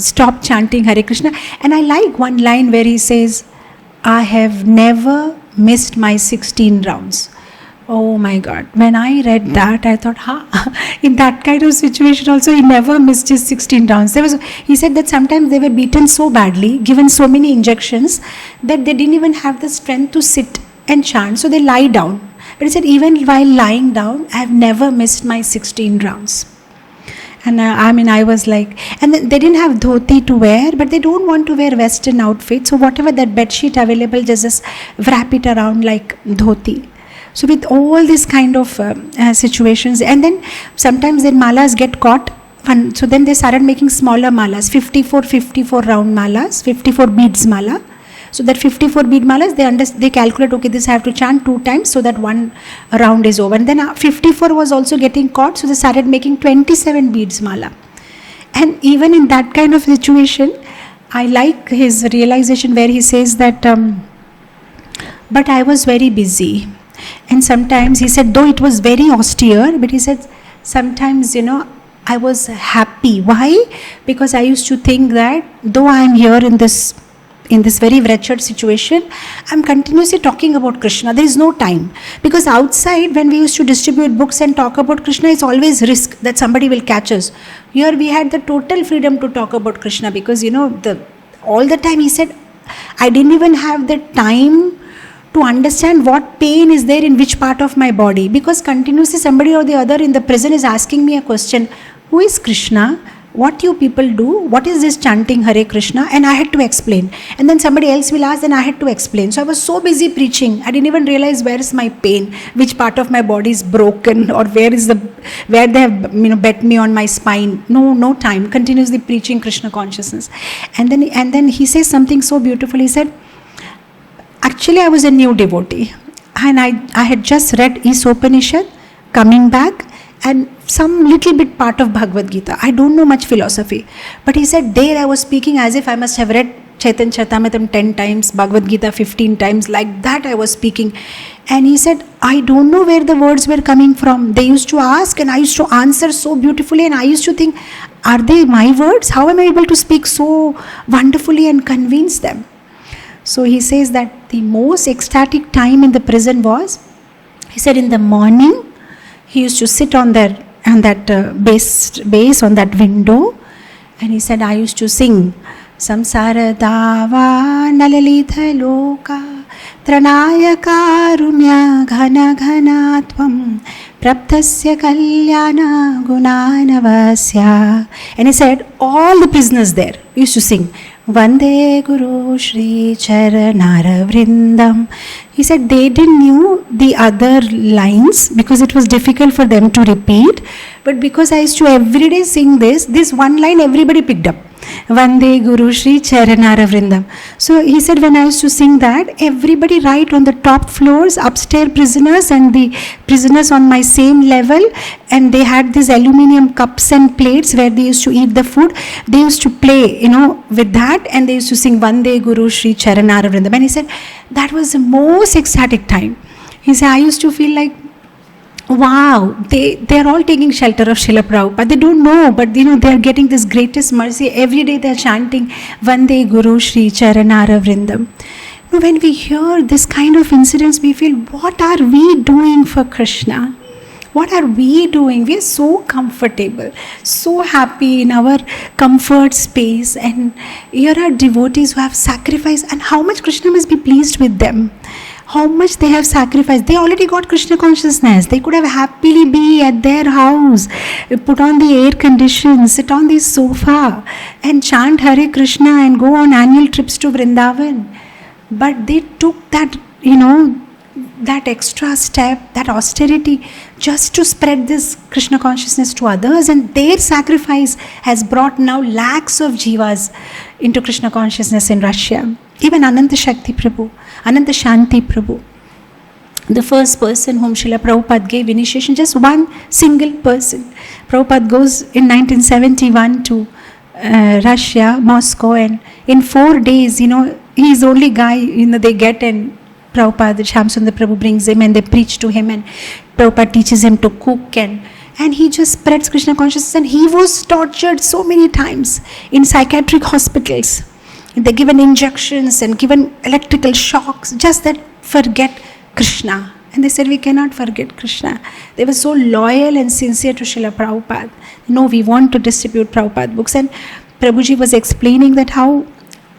stop chanting Hare Krishna. And I like one line where he says, I have never missed my 16 rounds. Oh my God. When I read that, I thought, in that kind of situation also, he never missed his 16 rounds. He said that sometimes they were beaten so badly, given so many injections, that they didn't even have the strength to sit and chant. So they lie down. But he said, even while lying down, I have never missed my 16 rounds. And I was like, and they didn't have dhoti to wear, but they don't want to wear Western outfit. So whatever that bedsheet available, just wrap it around like dhoti. So with all these kind of situations, and then sometimes their malas get caught, so then they started making smaller malas, 54 round malas, 54 beads mala. So that 54 bead malas, they calculate, okay, this I have to chant 2 times so that one round is over. And then 54 was also getting caught, so they started making 27 beads mala. And even in that kind of situation, I like his realization where he says that, but I was very busy. And sometimes he said, though it was very austere, but he said, sometimes, I was happy. Why? Because I used to think that though I am here in this very wretched situation, I'm continuously talking about Krishna. There is no time. Because outside, when we used to distribute books and talk about Krishna, it's always risk that somebody will catch us. Here we had the total freedom to talk about Krishna, because, all the time he said, I didn't even have the time to understand what pain is there in which part of my body, because continuously somebody or the other in the prison is asking me a question, who is Krishna? What you people do? What is this chanting Hare Krishna? And I had to explain. And then somebody else will ask, then I had to explain. So I was so busy preaching, I didn't even realize where is my pain, which part of my body is broken, or where they have bet me on my spine. No time. Continuously preaching Krishna consciousness. And then he says something so beautiful. He said, actually, I was a new devotee, and I had just read Upanishad, coming back, and some little bit part of Bhagavad Gita. I don't know much philosophy. But he said, there I was speaking as if I must have read Chaitanya Charitamrita 10 times, Bhagavad Gita 15 times, like that I was speaking. And he said, I don't know where the words were coming from. They used to ask, and I used to answer so beautifully, and I used to think, are they my words? How am I able to speak so wonderfully and convince them? So he says that the most ecstatic time in the prison was, he said, in the morning, he used to sit on that base on that window, and he said, I used to sing, Samsara Dava Nalalita Loka Tranaya Karunya Ghana Ghana Tvam Praptasya Kalyana Gunanavasya. And he said, all the prisoners there used to sing, Vande Guru Shri Charanara Vrindam. He said they didn't knew the other lines because it was difficult for them to repeat. But because I used to every day sing this one line everybody picked up. Vande Guru Shri Charanara Vrindam. So he said when I used to sing that, everybody right on the top floors, upstairs prisoners and the prisoners on my same level, and they had these aluminium cups and plates where they used to eat the food. They used to play, with that, and they used to sing Vande Guru Shri Charanara Vrindam. And he said that was the most ecstatic time. He said I used to feel like, wow, they are all taking shelter of Śrīla Prabhupāda. They don't know, but they are getting this greatest mercy. Every day they are chanting Vande Guru Shri Charanara Vrindam. When we hear this kind of incidents, we feel, what are we doing for Krishna? What are we doing? We are so comfortable, so happy in our comfort space, and here are devotees who have sacrificed, and how much Krishna must be pleased with them. How much they have sacrificed. They already got Krishna consciousness. They could have happily be at their house, put on the air conditions, sit on the sofa and chant Hare Krishna and go on annual trips to Vrindavan. But they took that, that extra step, that austerity, just to spread this Krishna consciousness to others, and their sacrifice has brought now lakhs of jīvas into Krishna consciousness in Russia. Even Ananta Shakti Prabhu, Ananta Shanti Prabhu, the first person whom Śrīla Prabhupāda gave initiation, just one single person. Prabhupada goes in 1971 to Russia, Moscow, and in 4 days, he's the only guy, they get, and Prabhupada, Shyamsundar Prabhu brings him and they preach to him, and Prabhupada teaches him to cook, and he just spreads Krishna consciousness, and he was tortured so many times in psychiatric hospitals. They're given injections and given electrical shocks, just that forget Krishna. And they said, we cannot forget Krishna. They were so loyal and sincere to Śrīla Prabhupada. No, we want to distribute Prabhupada books. And Prabhuji was explaining that how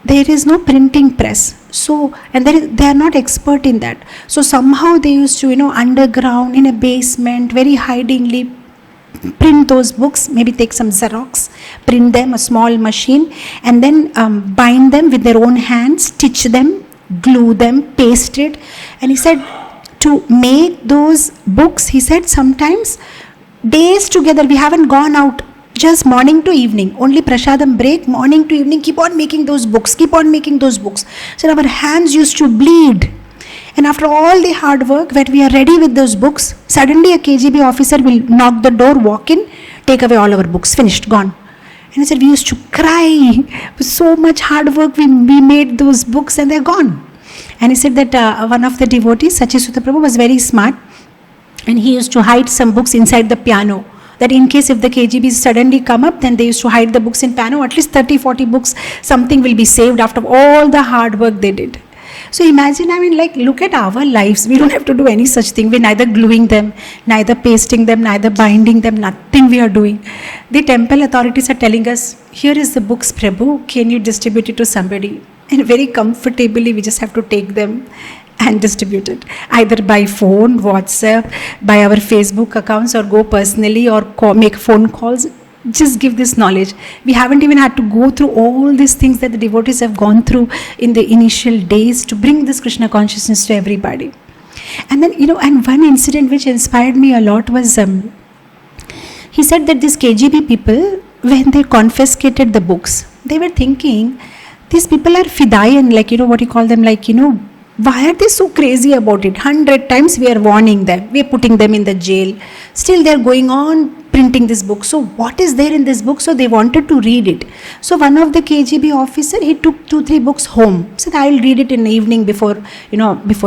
there is no printing press. So, and they are not expert in that. So somehow they used to, underground, in a basement, very hidingly print those books, maybe take some Xerox, print them, a small machine, and then bind them with their own hands, stitch them, glue them, paste it. And he said, to make those books, he said, sometimes days together, we haven't gone out, just morning to evening, only prasadam break, morning to evening, keep on making those books. So our hands used to bleed. And after all the hard work, when we are ready with those books, suddenly a KGB officer will knock the door, walk in, take away all our books, finished, gone. And he said, we used to cry, with so much hard work, we made those books and they're gone. And he said that one of the devotees, Sachisuta Prabhu, was very smart, and he used to hide some books inside the piano, that in case if the KGBs suddenly come up, then they used to hide the books in piano, at least 30-40 books, something will be saved after all the hard work they did. So imagine, look at our lives. We don't have to do any such thing. We're neither gluing them, neither pasting them, neither binding them, nothing we are doing. The temple authorities are telling us, here is the books, Prabhu, can you distribute it to somebody? And very comfortably, we just have to take them and distribute it. Either by phone, WhatsApp, by our Facebook accounts, or go personally, or make phone calls. Just give this knowledge. We haven't even had to go through all these things that the devotees have gone through in the initial days to bring this Krishna consciousness to everybody. And then, and one incident which inspired me a lot was, he said that these KGB people, when they confiscated the books, they were thinking, these people are fidayan, what you call them, why are they so crazy about it? 100 times we are warning them, we are putting them in the jail. Still they are going on printing this book. So what is there in this book? So they wanted to read it. So one of the KGB officer, he took 2-3 books home. Said, I will read it in the evening before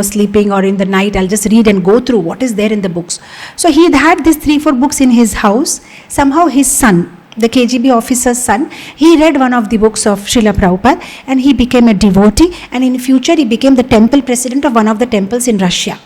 sleeping, or in the night. I'll just read and go through what is there in the books. So he had these 3-4 books in his house. Somehow his son, the KGB officer's son, he read one of the books of Śrīla Prabhupāda, and he became a devotee, and in future he became the temple president of one of the temples in Russia.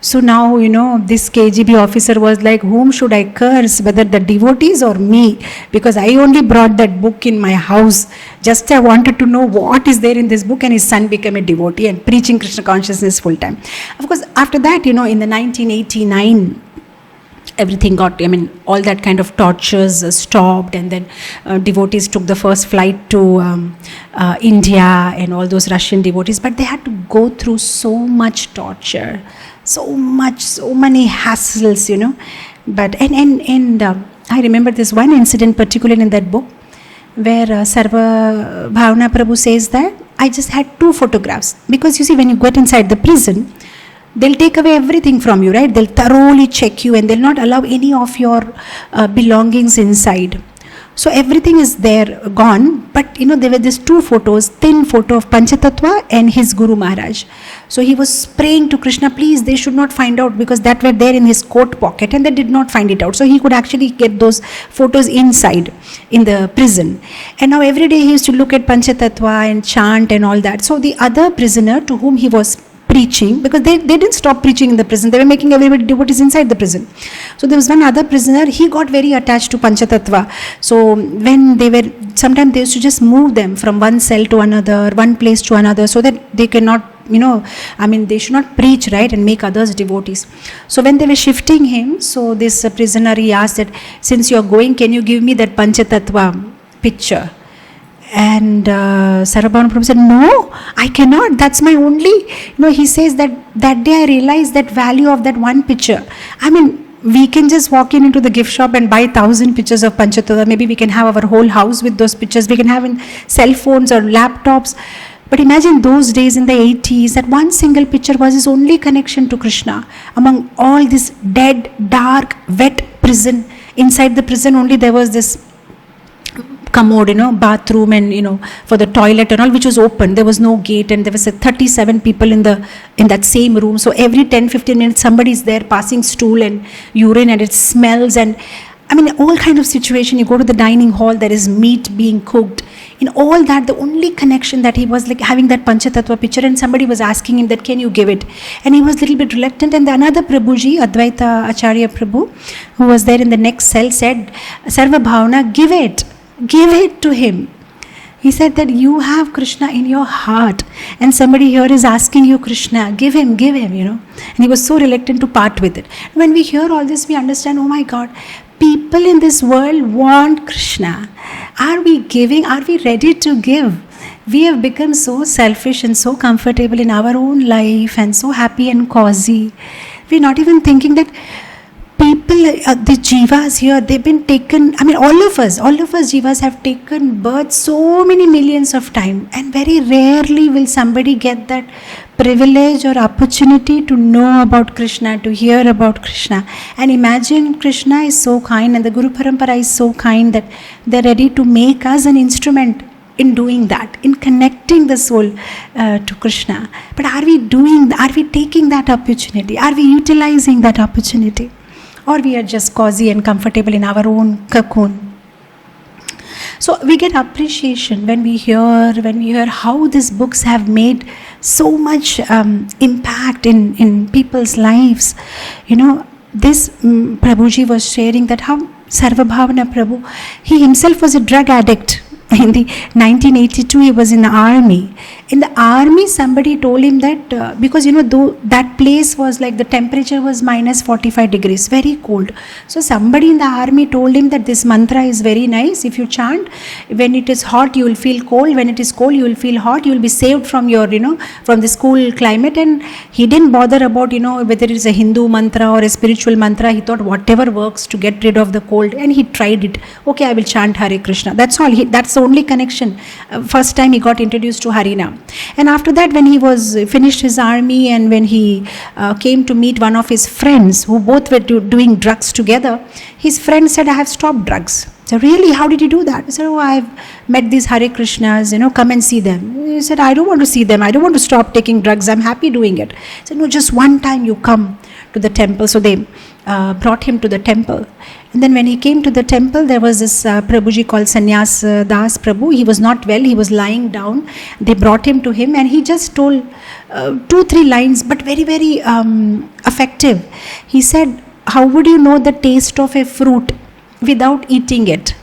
So now, this KGB officer was like, whom should I curse, whether the devotees or me? Because I only brought that book in my house. Just I wanted to know what is there in this book, and his son became a devotee and preaching Krishna consciousness full time. Of course, after that, in the 1989, everything got, all that kind of tortures stopped, and then devotees took the first flight to India, and all those Russian devotees, but they had to go through so much torture, so many hassles, but, and I remember this one incident particularly in that book, where Sarva Bhavana Prabhu says that I just had 2 photographs, because you see, when you get inside the prison, they'll take away everything from you, right? They'll thoroughly check you, and they'll not allow any of your belongings inside. So everything is there, gone. But there were these 2 photos, thin photo of Panchatattva and his Guru Maharaj. So he was praying to Krishna, please, they should not find out, because that were there in his coat pocket, and they did not find it out. So he could actually get those photos inside in the prison. And now every day he used to look at Panchatattva and chant and all that. So the other prisoner to whom he was preaching, because they didn't stop preaching in the prison, they were making everybody devotees inside the prison. So there was one other prisoner, he got very attached to Panchatattva. So when sometimes they used to just move them from one cell to another, one place to another, so that they cannot, they should not preach, right, and make others devotees. So when they were shifting him, so this prisoner, he asked that, since you are going, can you give me that Panchatattva picture? And Sarvabhauma Prabhu said, no, I cannot. That's my only, he says that day I realized that value of that one picture. I mean, we can just walk into the gift shop and buy 1,000 pictures of Panchatattva. Maybe we can have our whole house with those pictures. We can have in cell phones or laptops. But imagine those days in the 80s, that one single picture was his only connection to Krishna. Among all this dead, dark, wet prison, inside the prison only there was this commode, bathroom and, for the toilet and all, which was open. There was no gate and there was 37 people in that same room. So every 10-15 minutes somebody is there passing stool and urine and it smells. And I mean, all kind of situation. You go to the dining hall, there is meat being cooked. In all that, the only connection that he was like having that Panchatattva picture, and somebody was asking him that, can you give it? And he was a little bit reluctant. And the another Prabhuji, Advaita Acharya Prabhu, who was there in the next cell, said, Sarva Bhavana, give it to him. He said that you have Krishna in your heart and somebody here is asking you Krishna, give him, And he was so reluctant to part with it. When we hear all this, we understand, oh my God, people in this world want Krishna. Are we giving? Are we ready to give? We have become so selfish and so comfortable in our own life and so happy and cozy. We're not even thinking that people, the jīvas here, they've been taken, I mean all of us jīvas have taken birth so many millions of times, and very rarely will somebody get that privilege or opportunity to know about Krishna, to hear about Krishna. And imagine Krishna is so kind and the Guru Parampara is so kind that they're ready to make us an instrument in doing that, in connecting the soul to Krishna. But are we taking that opportunity? Are we utilizing that opportunity? Or we are just cozy and comfortable in our own cocoon? So we get appreciation when we hear how these books have made so much impact in people's lives. This Prabhuji was sharing that how Sarvabhavana Prabhu, he himself was a drug addict. In the 1982, he was in the army. In the army, somebody told him that because though that place was like the temperature was minus 45 degrees, very cold. So somebody in the army told him that this mantra is very nice. If you chant, when it is hot, you will feel cold. When it is cold, you will feel hot. You will be saved from your, from the school climate. And he didn't bother about, whether it is a Hindu mantra or a spiritual mantra. He thought whatever works to get rid of the cold. And he tried it. Okay, I will chant Hare Krishna. That's all. That's the only connection. First time he got introduced to Harinam. And after that, when he was finished his army and when he came to meet one of his friends who both were doing drugs together, his friend said, I have stopped drugs. So really, how did you do that? He said, oh, I've met these Hare Krishnas, come and see them. He said, I don't want to see them. I don't want to stop taking drugs. I'm happy doing it. He said, no, just one time you come to the temple. So they brought him to the temple. And then when he came to the temple, there was this Prabhuji called Sannyas Das Prabhu. He was not well. He was lying down. They brought him to him and he just told 2-3 lines, but very, very effective. He said, how would you know the taste of a fruit without eating it?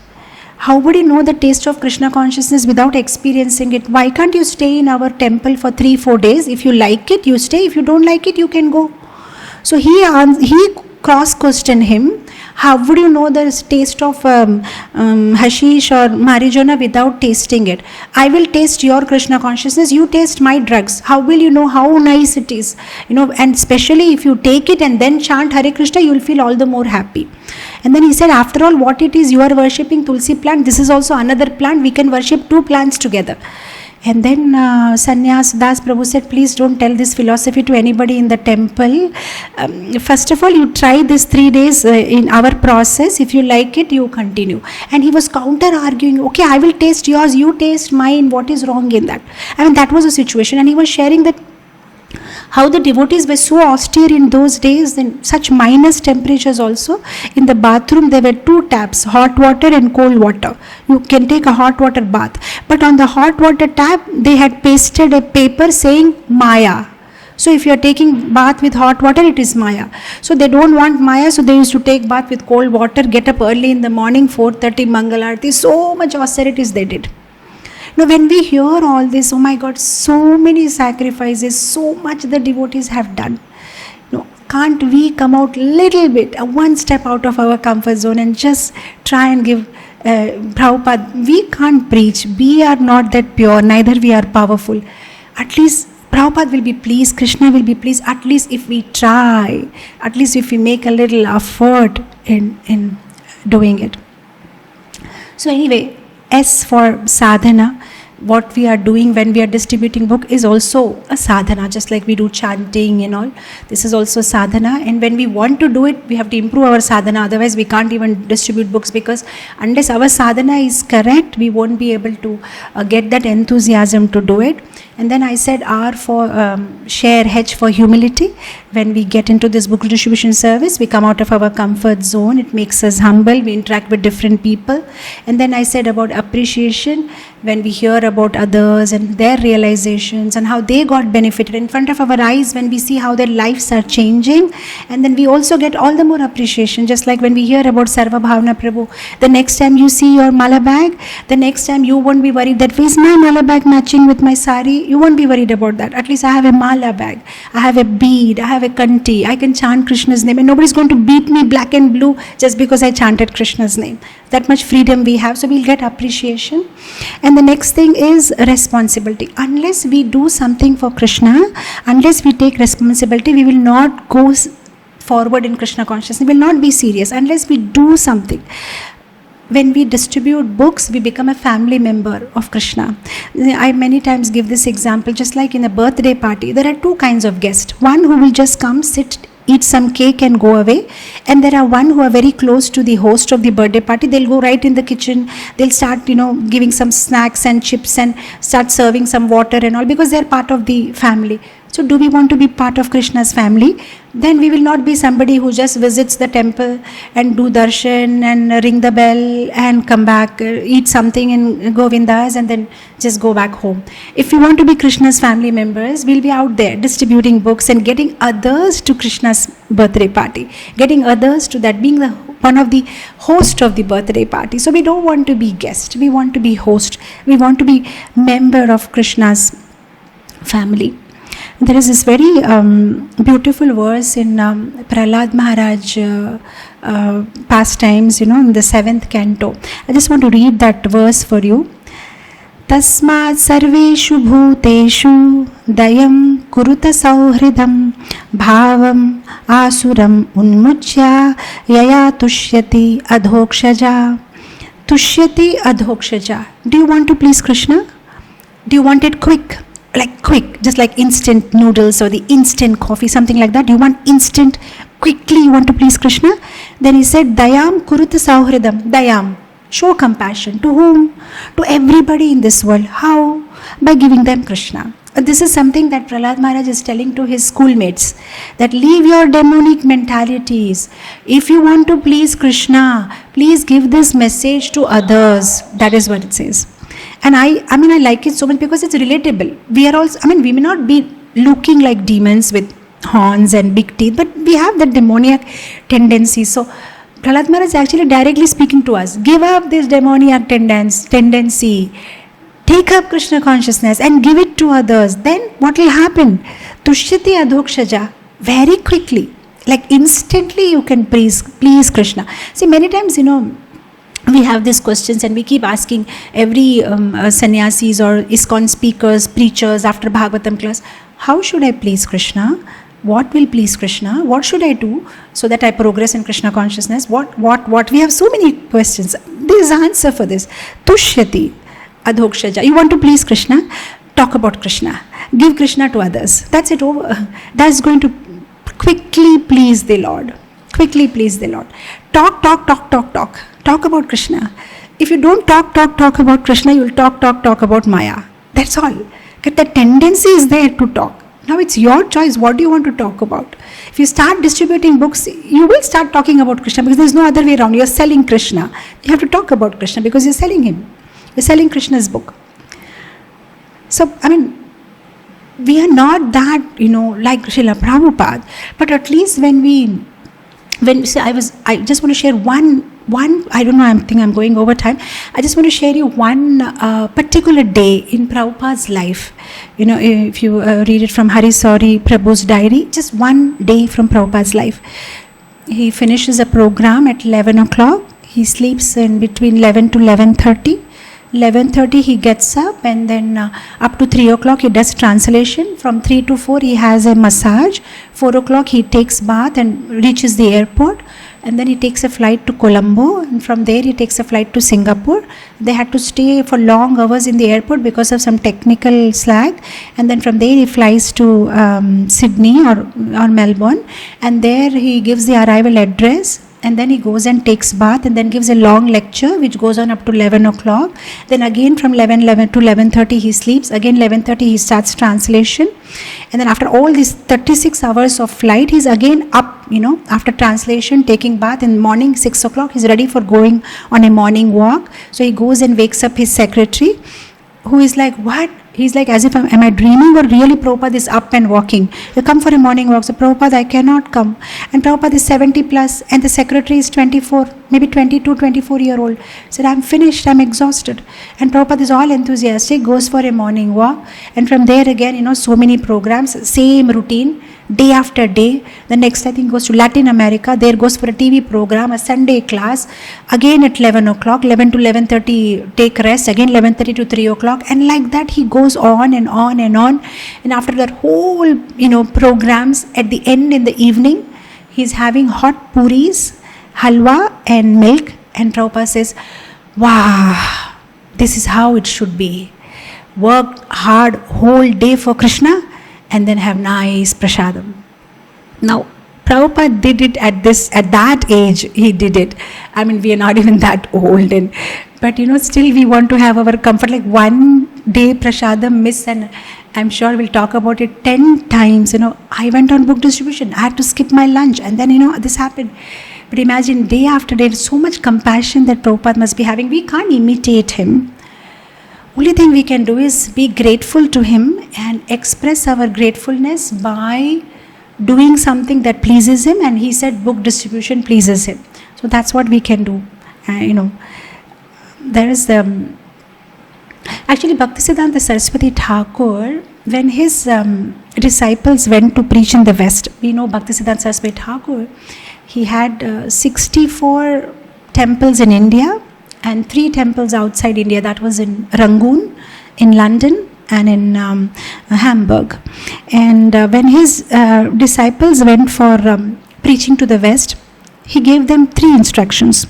How would you know the taste of Krishna consciousness without experiencing it? Why can't you stay in our temple for 3-4 days? If you like it, you stay. If you don't like it, you can go. So he cross-questioned him. How would you know the taste of hashish or marijuana without tasting it? I will taste your Krishna consciousness, you taste my drugs. How will you know how nice it is? And especially if you take it and then chant Hare Krishna, you will feel all the more happy. And then he said, after all, what it is, you are worshipping Tulsi plant. This is also another plant. We can worship 2 plants together. And then Sannyas Das Prabhu said, please don't tell this philosophy to anybody in the temple. First of all, you try this 3 days in our process. If you like it, you continue. And he was counter-arguing, okay, I will taste yours, you taste mine. What is wrong in that? I mean, that was a situation. And he was sharing that how the devotees were so austere in those days, in such minus temperatures also. In the bathroom, there were 2 taps, hot water and cold water. You can take a hot water bath. But on the hot water tap, they had pasted a paper saying Maya. So if you are taking bath with hot water, it is Maya. So they don't want Maya, so they used to take bath with cold water, get up early in the morning, 4:30 Mangalarti. So much austerities they did. Now when we hear all this, oh my God, so many sacrifices, so much the devotees have done. Can't we come out little bit, one step out of our comfort zone and just try and give Prabhupada, we can't preach. We are not that pure, neither we are powerful. At least Prabhupada will be pleased, Krishna will be pleased, at least if we try, at least if we make a little effort in doing it. So anyway, S for sadhana. What we are doing when we are distributing book is also a sadhana, just like we do chanting and all. This is also sadhana, and when we want to do it, we have to improve our sadhana. Otherwise, we can't even distribute books, because unless our sadhana is correct, we won't be able to get that enthusiasm to do it. And then I said R for S.H.A.R.E, H for humility. When we get into this book distribution service, we come out of our comfort zone. It makes us humble. We interact with different people. And then I said about appreciation, when we hear about others and their realizations and how they got benefited in front of our eyes, when we see how their lives are changing, and then we also get all the more appreciation. Just like when we hear about Sarva Bhavana Prabhu, the next time you see your mala bag, the next time you won't be worried that is my mala bag matching with my sari. You won't be worried about that. At least I have a mala bag, I have a bead, I have a kanti, I can chant Krishna's name, and nobody's going to beat me black and blue just because I chanted Krishna's name. That much freedom we have, so we'll get appreciation. And the next thing is responsibility. Unless we do something for Krishna, unless we take responsibility, we will not go forward in Krishna consciousness. We will not be serious unless we do something. When we distribute books, we become a family member of Krishna. I many times give this example, just like in a birthday party, there are two kinds of guests. One who will just come, sit, eat some cake and go away, and there are one who are very close to the host of the birthday party. They'll go right in the kitchen, they'll start giving some snacks and chips and start serving some water and all, because they're part of the family. So do we want to be part of Krishna's family? Then we will not be somebody who just visits the temple and do darshan and ring the bell and come back, eat something in Govindas and then just go back home. If we want to be Krishna's family members, we'll be out there distributing books and getting others to Krishna's birthday party, getting others to that, being one of the host of the birthday party. So we don't want to be guest, we want to be host, we want to be member of Krishna's family. There is this very beautiful verse in Prahlad Maharaj pastimes, in the 7th canto. I just want to read that verse for you. Tasmat sarveshu bhuteshu dayam kuruta sauhridam bhavam asuram unmuchya yaya tushyati adhokshaja. Tushyati adhokshaja. Do you want to please Krishna? Do you want it quick? Like quick, just like instant noodles or the instant coffee, something like that. You want instant, quickly you want to please Krishna? Then he said, Dayam kuruta sauhridam. Dayam, show compassion. To whom? To everybody in this world. How? By giving them Krishna. This is something that Prahlad Maharaj is telling to his schoolmates, that leave your demonic mentalities. If you want to please Krishna, please give this message to others. That is what it says. And I like it so much because it's relatable. We are also, we may not be looking like demons with horns and big teeth, but we have that demoniac tendency. So Prahlad Maharaj is actually directly speaking to us. Give up this demoniac tendency. Take up Krishna consciousness and give it to others. Then what will happen? Tushyati adhokshaja. Very quickly, like instantly you can please Krishna. See, many times, we have these questions and we keep asking every sannyasis or ISKCON speakers, preachers after Bhagavatam class, how should I please Krishna? What will please Krishna? What should I do so that I progress in Krishna consciousness? What? We have so many questions. There is an answer for this. Tushyati adhokshaja. You want to please Krishna? Talk about Krishna. Give Krishna to others. That's it over. That's going to quickly please the Lord. Quickly please the Lord. Talk. Talk about Krishna. If you don't talk about Krishna, you will talk about Maya. That's all. Because the tendency is there to talk. Now it's your choice. What do you want to talk about? If you start distributing books, you will start talking about Krishna because there's no other way around. You're selling Krishna. You have to talk about Krishna because you're selling him. You're selling Krishna's book. So, we are not that, like Śrīla Prabhupāda. But at least I just want to share one, I don't know, I think I'm going over time. I just want to share you one particular day in Prabhupada's life. If you read it from S.H.A.R.E Prabhu's diary, just one day from Prabhupada's life. He finishes a program at 11 o'clock. He sleeps in between 11 to 11:30. 11:30 he gets up, and then up to 3 o'clock he does translation. From 3 to 4 he has a massage. 4 o'clock he takes bath and reaches the airport, and then he takes a flight to Colombo, and from there he takes a flight to Singapore. They had to stay for long hours in the airport because of some technical slack, and then from there he flies to Sydney or Melbourne, and there he gives the arrival address. And then he goes and takes bath, and then gives a long lecture which goes on up to 11 o'clock. Then again from 11 to 11:30 he sleeps. Again 11:30 he starts translation. And then after all these 36 hours of flight, he's again up, after translation, taking bath. In the morning, 6 o'clock, he's ready for going on a morning walk. So he goes and wakes up his secretary, who is like, what? He's like, as if, am I dreaming, or really Prabhupada is up and walking? You come for a morning walk. So Prabhupada, I cannot come. And Prabhupada is 70 plus, and the secretary is 24, maybe 22, 24-year-old. Said, I'm finished, I'm exhausted. And Prabhupada is all enthusiastic, goes for a morning walk. And from there again, so many programs, same routine, day after day. The next, I think, goes to Latin America. There goes for a TV program, a Sunday class. Again at 11 o'clock, 11 to 11:30, take rest. Again 11:30 to 3 o'clock. And like that, he goes on and on and on. And after that whole, programs, at the end in the evening, he's having hot puris, halwa and milk. And Prabhupada says, wow, this is how it should be. Work hard whole day for Krishna, and then have nice prasadam. Now, Prabhupada did it at that age, he did it. I mean, we are not even that old, but still we want to have our comfort, like one day prasadam miss, and I'm sure we'll talk about it 10 times. I went on book distribution, I had to skip my lunch, and then this happened. But imagine day after day, so much compassion that Prabhupada must be having. We can't imitate him. Only thing we can do is be grateful to him and express our gratefulness by doing something that pleases him. And he said book distribution pleases him. So that's what we can do. There is actually Bhaktisiddhanta Saraswati Thakur, when his disciples went to preach in the West, we know Bhaktisiddhanta Saraswati Thakur, he had 64 temples in India, and 3 temples outside India. That was in Rangoon, in London, and in Hamburg. And when his disciples went for preaching to the West, he gave them 3 instructions.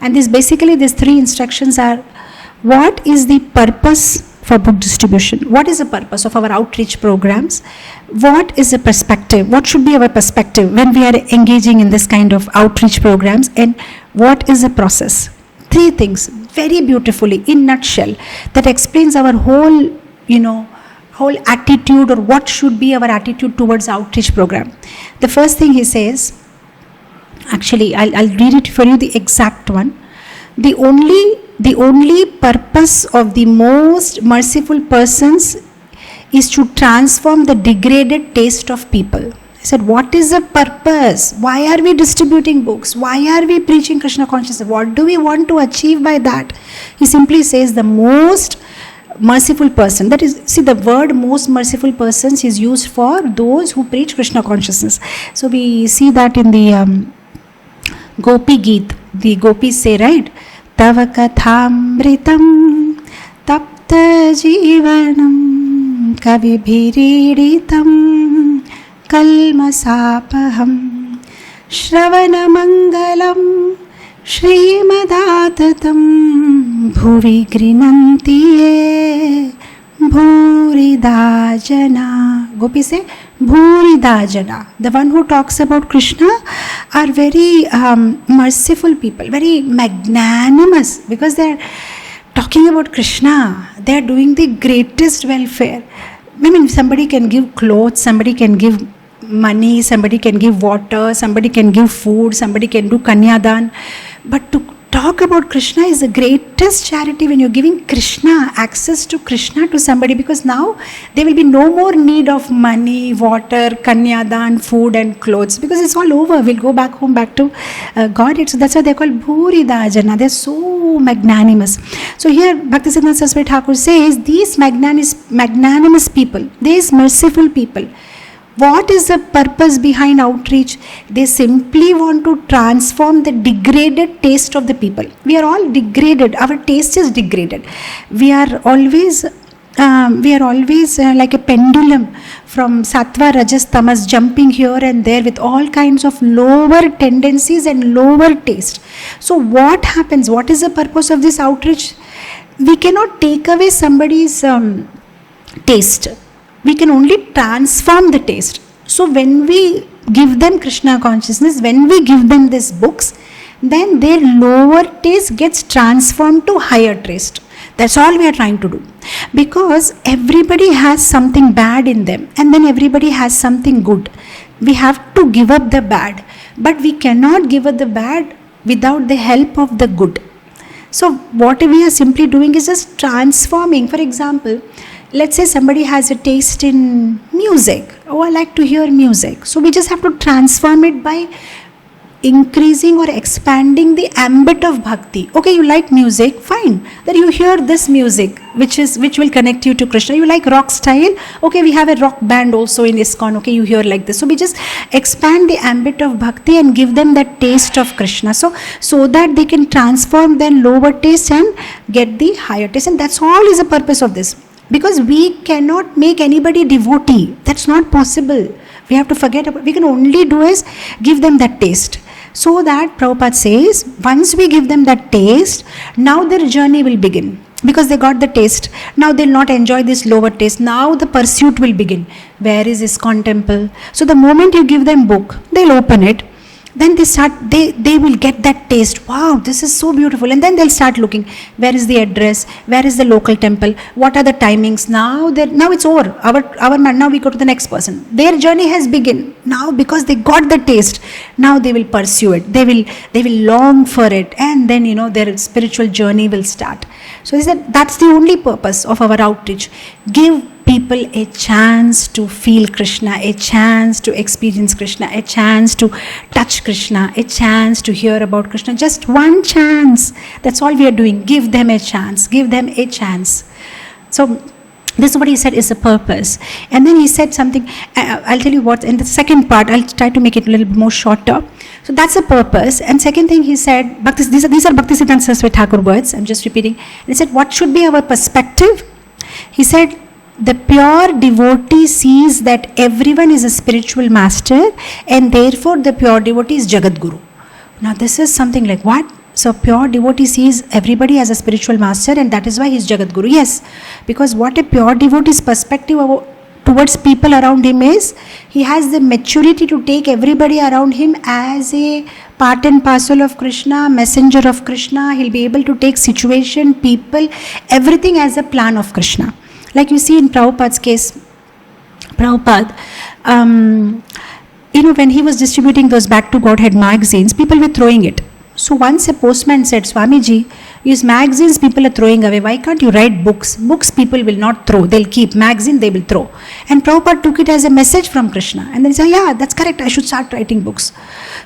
And these 3 instructions are, what is the purpose for book distribution? What is the purpose of our outreach programs? What is the perspective? What should be our perspective when we are engaging in this kind of outreach programs? And what is the process? 3 things, very beautifully, in nutshell, that explains our whole attitude, or what should be our attitude towards outreach program. The first thing he says, actually, I'll read it for you, the exact one. The only purpose of the most merciful persons is to transform the degraded taste of people. I said, what is the purpose? Why are we distributing books? Why are we preaching Krishna consciousness? What do we want to achieve by that? He simply says the most merciful person. That is, see, the word most merciful persons is used for those who preach Krishna consciousness. So we see that in the Gopi Geet. The gopis say, right? Tava kathamritam tapta jivanam kavibhiriditam kalmasapaham shravanamangalam shrimadatam bhuvi grinanti ye bhurida jana. Gopi say bhurida jana. The one who talks about Krishna are very merciful people, very magnanimous, because they are talking about Krishna. They are doing the greatest welfare. I mean, somebody can give clothes, somebody can give money, somebody can give water, somebody can give food, somebody can do kanyadan. But to talk about Krishna is the greatest charity, when you're giving Krishna, access to Krishna to somebody, because now there will be no more need of money, water, kanyadan, food and clothes, because it's all over. We'll go back home, back to God. So that's why they're called Bhurida Jana. They're so magnanimous. So here Bhaktisiddhanta Saraswati Thakur says, these magnanimous people, these merciful people, what is the purpose behind outreach? They simply want to transform the degraded taste of the people. We are all degraded. Our taste is degraded. We are always like a pendulum from sattva, rajas, tamas, jumping here and there with all kinds of lower tendencies and lower taste. So what happens? What is the purpose of this outreach? We cannot take away somebody's taste. We can only transform the taste. So when we give them Krishna consciousness, when we give them these books, then their lower taste gets transformed to higher taste. That's all we are trying to do. Because everybody has something bad in them, and then everybody has something good. We have to give up the bad, but we cannot give up the bad without the help of the good. So what we are simply doing is just transforming. For example, let's say somebody has a taste in music. Oh, I like to hear music. So we just have to transform it by increasing or expanding the ambit of bhakti. Okay, you like music, fine. Then you hear this music, which will connect you to Krishna. You like rock style. Okay, we have a rock band also in ISKCON. Okay, you hear like this. So we just expand the ambit of bhakti and give them that taste of Krishna. So that they can transform their lower taste and get the higher taste. And that's all is the purpose of this. Because we cannot make anybody devotee. That's not possible. We have to forget about. We can only do is give them that taste. So that Prabhupada says, once we give them that taste, now their journey will begin. Because they got the taste. Now they'll not enjoy this lower taste. Now the pursuit will begin. Where is ISKCON temple? So the moment you give them book, they'll open it. Then they will get that taste. Wow, this is so beautiful. And then they'll start looking. Where is the address? Where is the local temple? What are the timings? Now it's over. Our man, now we go to the next person. Their journey has begun. Now because they got the taste, now they will pursue it. They will long for it. And then, their spiritual journey will start. So he said, that's the only purpose of our outreach. Give people a chance to feel Krishna, a chance to experience Krishna, a chance to touch Krishna, a chance to hear about Krishna. Just one chance. That's all we are doing. Give them a chance. Give them a chance. So this is what he said is the purpose. And then he said something, I'll tell you what, in the second part, I'll try to make it a little bit more shorter. So that's the purpose. And second thing he said, these are Bhaktisiddhanta Saraswati Thakur words, I'm just repeating. And he said, what should be our perspective? He said, the pure devotee sees that everyone is a spiritual master and therefore the pure devotee is Jagat Guru. Now this is something like what? So pure devotee sees everybody as a spiritual master and that is why he is Jagat Guru. Yes, because what a pure devotee's perspective towards people around him is, he has the maturity to take everybody around him as a part and parcel of Krishna, messenger of Krishna. He'll be able to take situation, people, everything as a plan of Krishna. Like you see in Prabhupada's case, Prabhupada, when he was distributing those Back to Godhead magazines, people were throwing it. So once a postman said, Swamiji, these magazines people are throwing away. Why can't you write books? Books people will not throw. They'll keep. Magazine they will throw. And Prabhupada took it as a message from Krishna. And then he said, yeah, that's correct. I should start writing books.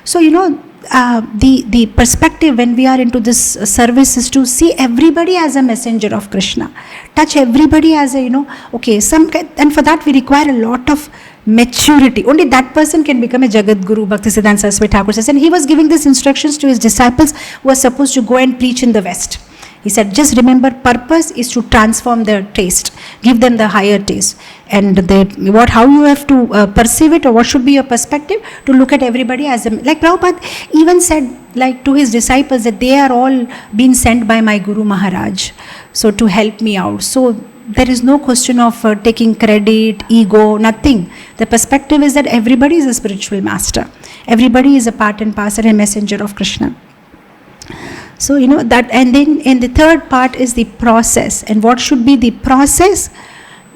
So, the perspective when we are into this service is to see everybody as a messenger of Krishna. Touch everybody as a, and for that we require a lot of maturity. Only that person can become a Jagat Guru, Bhaktisiddhanta Saraswati Thakur says. And he was giving these instructions to his disciples who were supposed to go and preach in the West. He said, just remember, purpose is to transform their taste, give them the higher taste. And how you have to perceive it, or what should be your perspective, to look at everybody as like Prabhupada even said, like to his disciples, that they are all being sent by my Guru Maharaj, so to help me out. So there is no question of taking credit, ego, nothing. The perspective is that everybody is a spiritual master. Everybody is a part and parcel and messenger of Krishna. So, that, and then in the third part is the process. And what should be the process?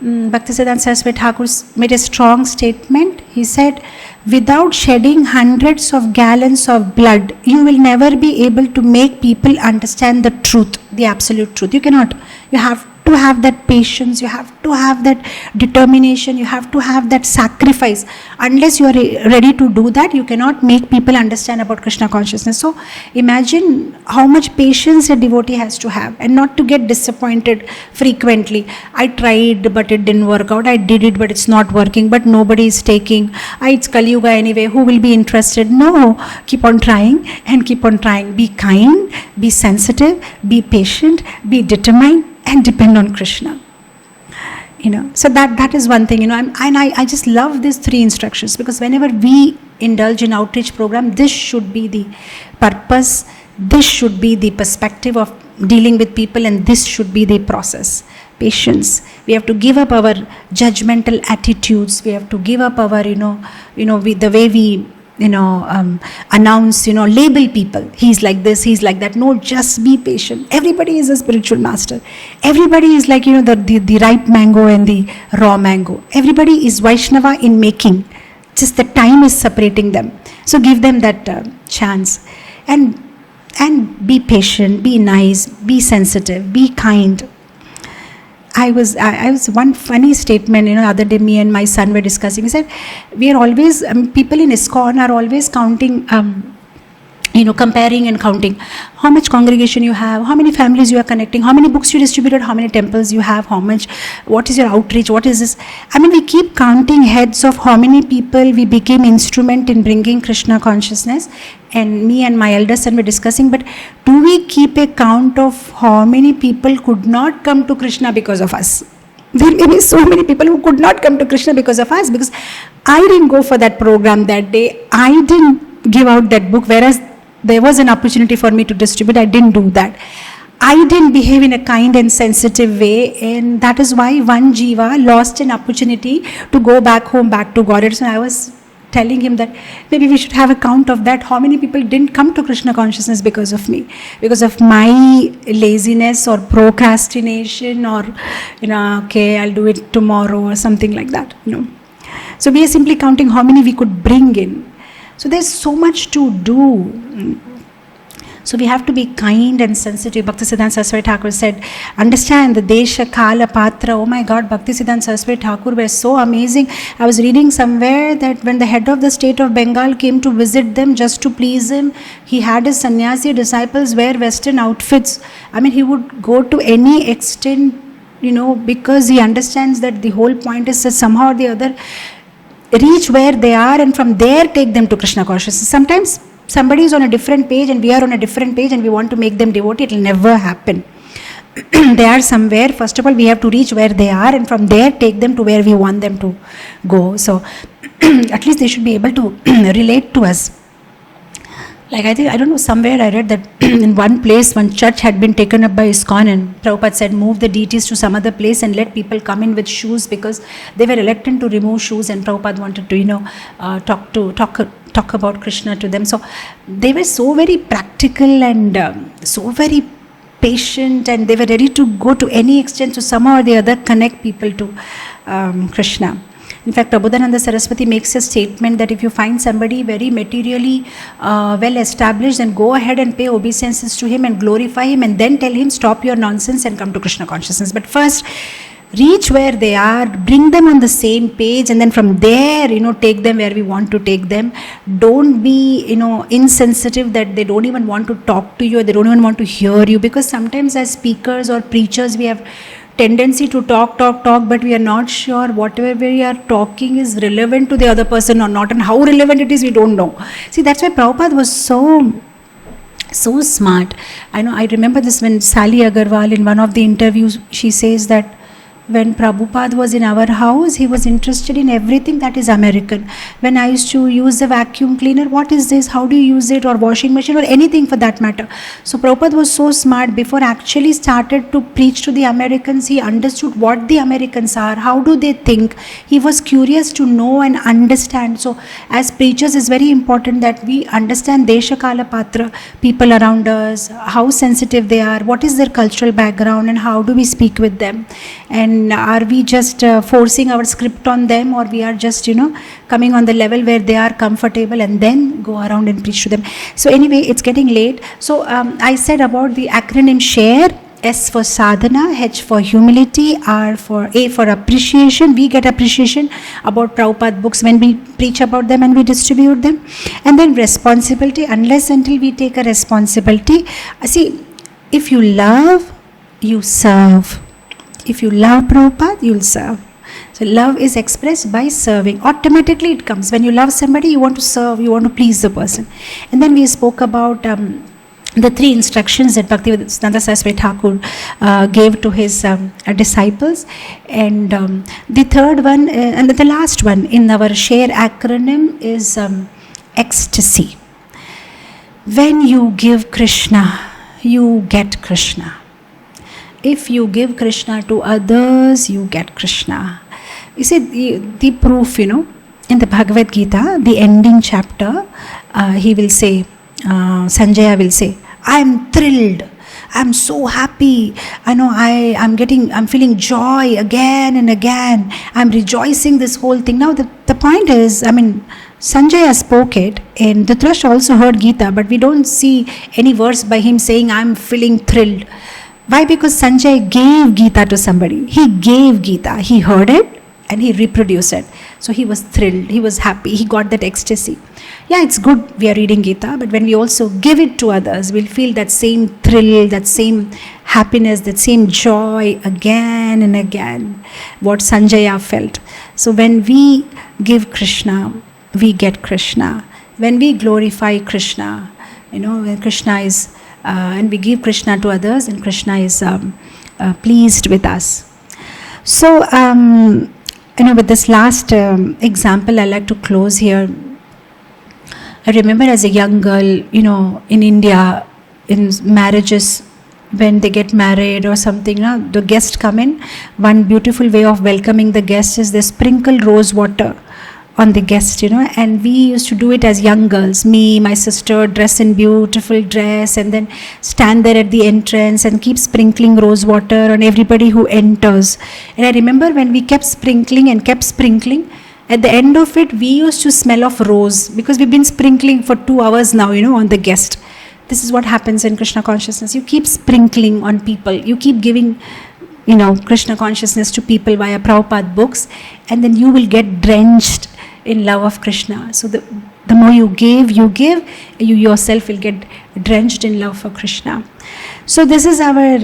Bhaktisiddhanta Saraswati Thakur made a strong statement. He said, without shedding hundreds of gallons of blood, you will never be able to make people understand the truth, the absolute truth. You cannot. You have to have that patience, you have to have that determination, you have to have that sacrifice. Unless you are ready to do that, you cannot make people understand about Krishna consciousness. So imagine how much patience a devotee has to have, and not to get disappointed frequently. I tried but it didn't work out, I did it but it's not working, but nobody is taking, it's Kali Yuga anyway, who will be interested? No, keep on trying and keep on trying. Be kind, be sensitive, be patient, be determined, and depend on Krishna. So that is one thing, I just love these 3 instructions, because whenever we indulge in outreach program, this should be the purpose, this should be the perspective of dealing with people, and this should be the process. Patience. We have to give up our judgmental attitudes. We have to give up our, the way we, announce, label people. He's like this, he's like that. No, just be patient. Everybody is a spiritual master. Everybody is like, the ripe mango and the raw mango. Everybody is Vaishnava in making. Just the time is separating them. So give them that chance. And be patient, be nice, be sensitive, be kind. I was one funny statement, the other day me and my son were discussing. He said, we are always, people in ISKCON are always counting, comparing and counting how much congregation you have, how many families you are connecting, how many books you distributed, how many temples you have, what is your outreach, what is this. We keep counting heads of how many people we became instrument in bringing Krishna consciousness. And me and my elder son were discussing, but do we keep a count of how many people could not come to Krishna because of us? There may be so many people who could not come to Krishna because of us, because I didn't go for that program that day, I didn't give out that book, whereas there was an opportunity for me to distribute. I didn't do that. I didn't behave in a kind and sensitive way, and that is why one jiva lost an opportunity to go back home, back to Govardhan. So I was telling him that maybe we should have a count of that. How many people didn't come to Krishna consciousness because of me, because of my laziness or procrastination, or okay, I'll do it tomorrow or something like that. So we are simply counting how many we could bring in. So there's so much to do. So we have to be kind and sensitive. Bhaktisiddhanta Saraswati Thakur said, understand the Desha, Kala, Patra. Oh my God, Bhaktisiddhanta Saraswati Thakur were so amazing. I was reading somewhere that when the head of the state of Bengal came to visit them just to please him, he had his sannyasi disciples wear Western outfits. He would go to any extent, because he understands that the whole point is that somehow or the other, reach where they are and from there take them to Krishna consciousness. Sometimes somebody is on a different page and we are on a different page and we want to make them devotee. It will never happen. They are somewhere. First of all, we have to reach where they are and from there take them to where we want them to go. So at least they should be able to relate to us. Like I don't know, somewhere I read that in one place, one church had been taken up by ISKCON, and Prabhupada said, move the deities to some other place and let people come in with shoes, because they were reluctant to remove shoes, and Prabhupada wanted to, talk about Krishna to them. So they were so very practical and so very patient, and they were ready to go to any extent to somehow or the other connect people to Krishna. In fact, Prabodhananda Saraswati makes a statement that if you find somebody very materially well established, then go ahead and pay obeisances to him and glorify him, and then tell him, stop your nonsense and come to Krishna consciousness. But first, reach where they are, bring them on the same page, and then from there, take them where we want to take them. Don't be, insensitive that they don't even want to talk to you, or they don't even want to hear you, because sometimes as speakers or preachers, we have tendency to talk, but we are not sure whatever we are talking is relevant to the other person or not, and how relevant it is, we don't know. See, that's why Prabhupada was so smart. I remember this when Sally Agarwal, in one of the interviews, she says that when Prabhupada was in our house, he was interested in everything that is American. When I used to use the vacuum cleaner, what is this? How do you use it? Or washing machine, or anything for that matter. So Prabhupada was so smart. Before actually started to preach to the Americans, he understood what the Americans are. How do they think? He was curious to know and understand. So as preachers, it's very important that we understand Desha Kala Patra, people around us, how sensitive they are, what is their cultural background, and how do we speak with them. And are we just forcing our script on them, or we are just, coming on the level where they are comfortable and then go around and preach to them. So anyway, it's getting late. So I said about the acronym S.H.A.R.E. S for sadhana, H for humility, A for appreciation. We get appreciation about Prabhupada books when we preach about them and we distribute them. And then responsibility, unless until we take a responsibility. See, if you love, you serve. If you love Prabhupada, you'll serve. So love is expressed by serving. Automatically it comes. When you love somebody, you want to serve, you want to please the person. And then we spoke about the 3 instructions that Bhaktivedanta Saraswati Thakur gave to his disciples. And the third one, and the last one in our S.H.A.R.E acronym is ecstasy. When you give Krishna, you get Krishna. If you give Krishna to others, you get Krishna. You see, the proof, in the Bhagavad Gita, the ending chapter, he will say, Sanjaya will say, I am thrilled, I am so happy, I'm feeling joy again and again, I'm rejoicing this whole thing. Now the point is, Sanjaya spoke it, and Dhritarashtra also heard Gita, but we don't see any verse by him saying, I'm feeling thrilled. Why? Because Sanjay gave Gita to somebody. He gave Gita. He heard it and he reproduced it. So he was thrilled. He was happy. He got that ecstasy. Yeah, it's good we are reading Gita, but when we also give it to others, we'll feel that same thrill, that same happiness, that same joy again and again, what Sanjaya felt. So when we give Krishna, we get Krishna. When we glorify Krishna, when Krishna is and we give Krishna to others, and Krishna is pleased with us. So, with this last example, I like to close here. I remember as a young girl, in India, in marriages, when they get married or something, the guests come in. One beautiful way of welcoming the guests is they sprinkle rose water on the guest, and we used to do it as young girls. Me, my sister, dress in beautiful dress, and then stand there at the entrance and keep sprinkling rose water on everybody who enters. And I remember when we kept sprinkling, at the end of it, we used to smell of rose, because we've been sprinkling for 2 hours now, on the guest. This is what happens in Krishna consciousness. You keep sprinkling on people. You keep giving, Krishna consciousness to people via Prabhupada books, and then you will get drenched in love of Krishna. So the more you give, you yourself will get drenched in love for Krishna. So this is our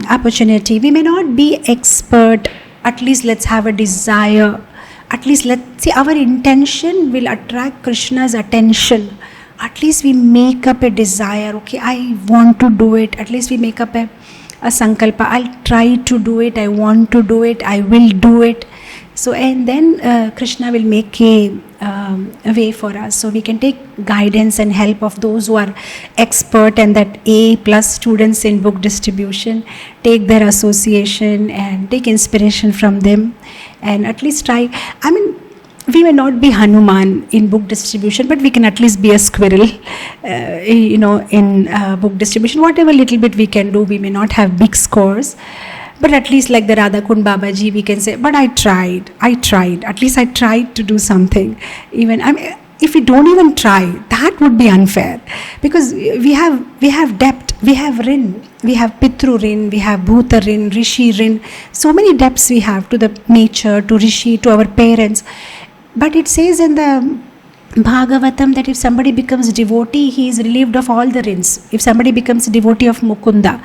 opportunity. We may not be expert, at least let's have a desire. At least let's see, our intention will attract Krishna's attention. At least we make up a desire. Okay, I want to do it. At least we make up a sankalpa. I'll try to do it. I want to do it. I will do it. So, and then Krishna will make a way for us. So we can take guidance and help of those who are expert and that A+ students in book distribution. Take their association and take inspiration from them, and at least try. We may not be Hanuman in book distribution, but we can at least be a squirrel, in book distribution. Whatever little bit we can do, we may not have big scores. But at least like the Radhakund Babaji, we can say, but I tried. At least I tried to do something. Even if we don't even try, that would be unfair. Because we have depth, we have rin, we have Pitru rin, we have Bhuta rin, Rishi rin. So many depths we have to the nature, to Rishi, to our parents. But it says in the Bhagavatam that if somebody becomes devotee, he is relieved of all the rins. If somebody becomes a devotee of Mukunda,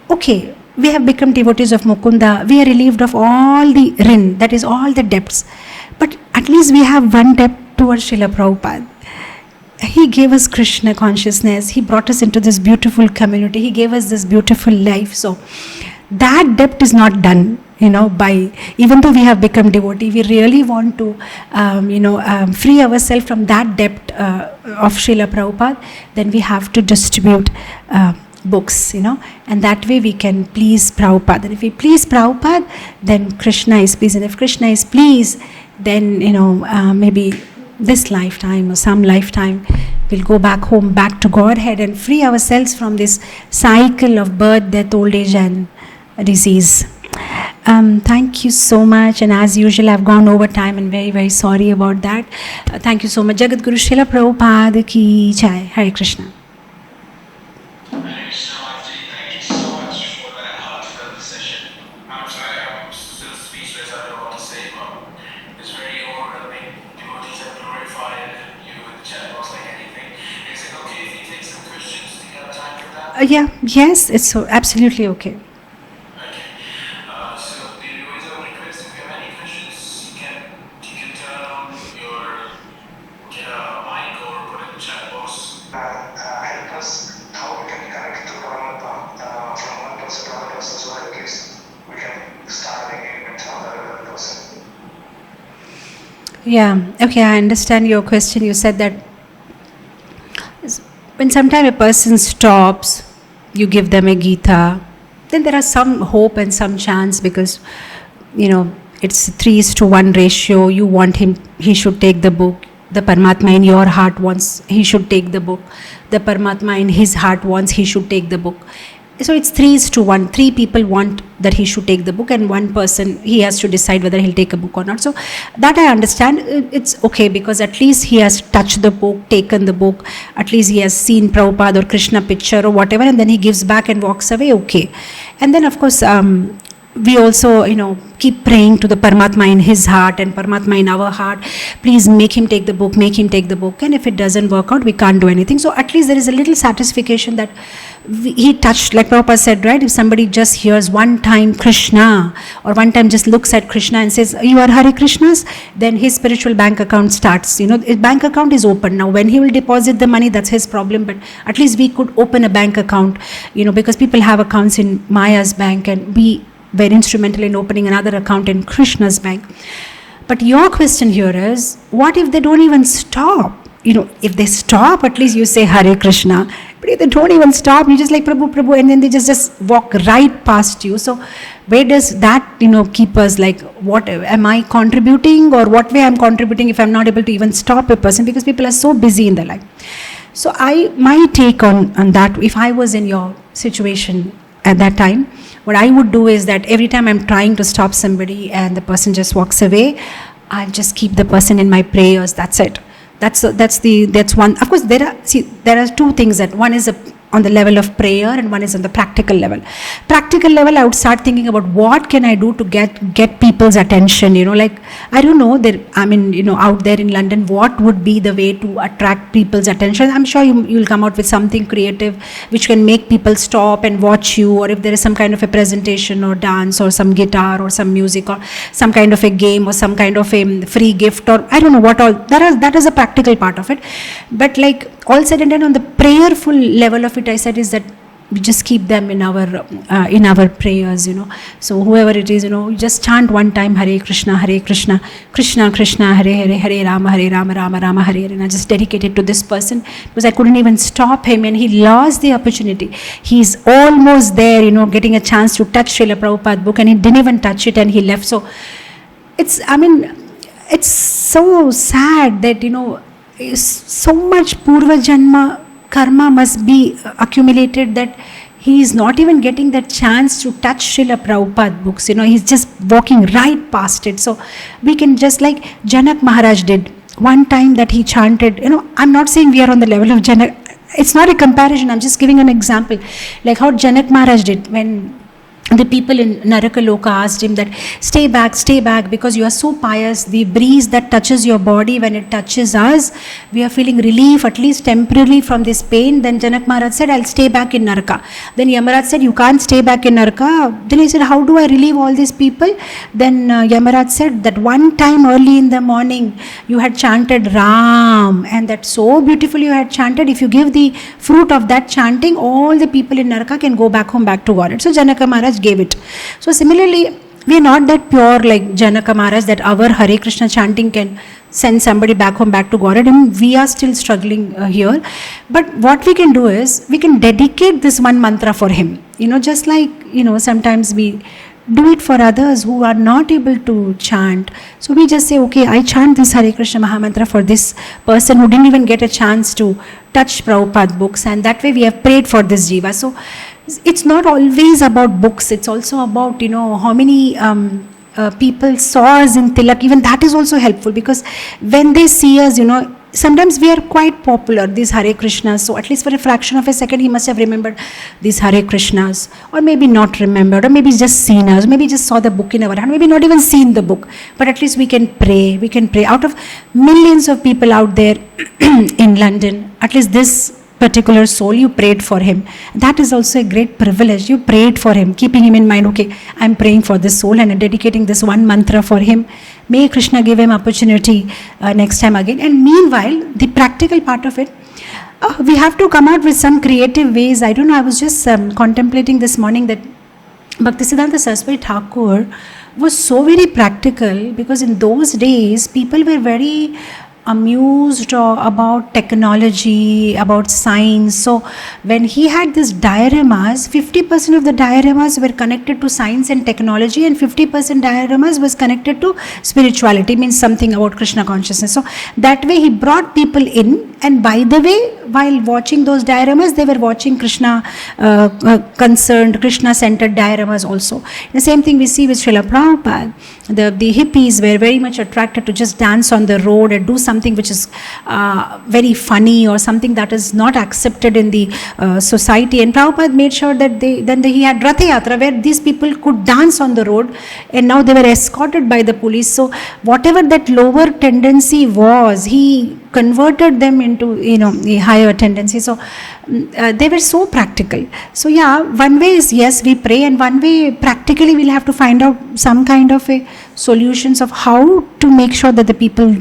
okay, we have become devotees of Mukunda, we are relieved of all the rin, that is all the depths. But at least we have one depth towards Śrīla Prabhupāda. He gave us Krishna consciousness, he brought us into this beautiful community, he gave us this beautiful life. So that depth is not done, by, even though we have become devotee, we really want to, free ourselves from that depth of Śrīla Prabhupāda, then we have to distribute books, and that way we can please Prabhupada. And if we please Prabhupada, then Krishna is pleased. And if Krishna is pleased, then, maybe this lifetime or some lifetime, we'll go back home, back to Godhead, and free ourselves from this cycle of birth, death, old age and disease. Thank you so much, and as usual I've gone over time and very, very sorry about that. Thank you so much. Jagat Guru Śrīla Prabhupāda ki jai. Hare Krishna. Thank you so much. Yes, it's so absolutely okay. Okay. So the devotees are request, if you have any questions, you can turn on your mic or put in the chat box. Help us how we can connect to Paramatma from one person to another person, so that at least we can start an engagement on the other person. Yeah, okay, I understand your question. You said that when sometimes a person stops, you give them a Gita, then there are some hope and some chance because, it's 3:1 ratio. You want he should take the book. The Paramatma in your heart wants he should take the book. The Paramatma in his heart wants he should take the book. So it's 3:1. 3 people want that he should take the book, and one person, he has to decide whether he'll take a book or not. So that I understand. It's okay because at least he has touched the book, taken the book, at least he has seen Prabhupada or Krishna picture or whatever, and then he gives back and walks away, okay. And then of course, we also, keep praying to the Paramatma in his heart and Paramatma in our heart. Please make him take the book, make him take the book. And if it doesn't work out, we can't do anything. So at least there is a little satisfaction that he touched, like Prabhupada said, right? If somebody just hears one time Krishna or one time just looks at Krishna and says, you are Hare Krishnas, then his spiritual bank account starts. His bank account is open. Now when he will deposit the money, that's his problem. But at least we could open a bank account, because people have accounts in Maya's bank and we were instrumental in opening another account in Krishna's bank. But your question here is, what if they don't even stop? If they stop, at least you say Hare Krishna. But if they don't even stop, you just like Prabhu, Prabhu, and then they just walk right past you. So where does that, keep us? Like, what am I contributing, or what way I'm contributing if I'm not able to even stop a person? Because people are so busy in their life. So my take on that, if I was in your situation at that time, what I would do is that every time I'm trying to stop somebody and the person just walks away, I'll just keep the person in my prayers. That's it. That's one. Of course, there are two things. That one is on the level of prayer and one is on the practical level. Practical level, I would start thinking about what can I do to get people's attention. Like, I don't know, out there in London, what would be the way to attract people's attention? I'm sure you'll come out with something creative which can make people stop and watch you, or if there is some kind of a presentation or dance or some guitar or some music or some kind of a game or some kind of a free gift, or I don't know what all. That is a practical part of it. But like all said and done, on the prayerful level of it, I said is that we just keep them in our prayers, So whoever it is, you just chant one time Hare Krishna, Krishna Krishna, Hare Hare, Hare Rama, Rama Rama, Hare Hare. And I just dedicated to this person because I couldn't even stop him, and he lost the opportunity. He's almost there, getting a chance to touch Śrīla Prabhupāda book, and he didn't even touch it and he left. So it's so sad that, so much Purva Janma karma must be accumulated that he is not even getting that chance to touch Śrīla Prabhupāda books. He's just walking right past it. So we can just like Janak Maharaj did. One time that he chanted, I'm not saying we are on the level of Janak. It's not a comparison. I'm just giving an example. Like how Janak Maharaj did when the people in Narakaloka asked him that stay back because you are so pious. The breeze that touches your body, when it touches us, we are feeling relief at least temporarily from this pain. Then Janak Maharaj said, I'll stay back in Naraka. Then Yamaraj said, you can't stay back in Naraka. Then he said, how do I relieve all these people? Then Yamaraj said that one time early in the morning you had chanted Ram, and that so beautifully you had chanted. If you give the fruit of that chanting, all the people in Naraka can go back home, back to God. So Janaka Maharaj gave it. So similarly, we are not that pure like Janaka Maharaj that our Hare Krishna chanting can send somebody back home, back to God. And we are still struggling here. But what we can do is, we can dedicate this one mantra for him. Just like, sometimes we do it for others who are not able to chant. So we just say, okay, I chant this Hare Krishna Mahamantra for this person who didn't even get a chance to touch Prabhupada books. And that way we have prayed for this jiva. So it's not always about books. It's also about, how many people saw us in Tilaka. Even that is also helpful, because when they see us, sometimes we are quite popular, these Hare Krishnas. So at least for a fraction of a second, he must have remembered these Hare Krishnas, or maybe not remembered, or maybe just seen us, maybe just saw the book in our hand, maybe not even seen the book. But at least we can pray. Out of millions of people out there in London, at least this particular soul, you prayed for him. That is also a great privilege. You prayed for him, keeping him in mind. Okay, I'm praying for this soul and dedicating this one mantra for him. May Krishna give him opportunity next time again. And meanwhile, the practical part of it, we have to come out with some creative ways. I don't know, I was just contemplating this morning that Bhaktisiddhanta Saraswati Thakur was so very practical, because in those days people were very amused about technology, about science. So when he had these dioramas, 50% of the dioramas were connected to science and technology, and 50% dioramas was connected to spirituality, means something about Krishna consciousness. So that way he brought people in, and by the way, while watching those dioramas, they were watching Krishna concerned, Krishna centered dioramas also. The same thing we see with Śrīla Prabhupāda. The hippies were very much attracted to just dance on the road and do something which is very funny, or something that is not accepted in the society. And Prabhupada made sure that he had Ratha Yatra, where these people could dance on the road, and now they were escorted by the police. So whatever that lower tendency was, he converted them into a higher tendency. So they were so practical. So yeah, one way is, yes, we pray, and one way practically we'll have to find out some kind of a solutions of how to make sure that the people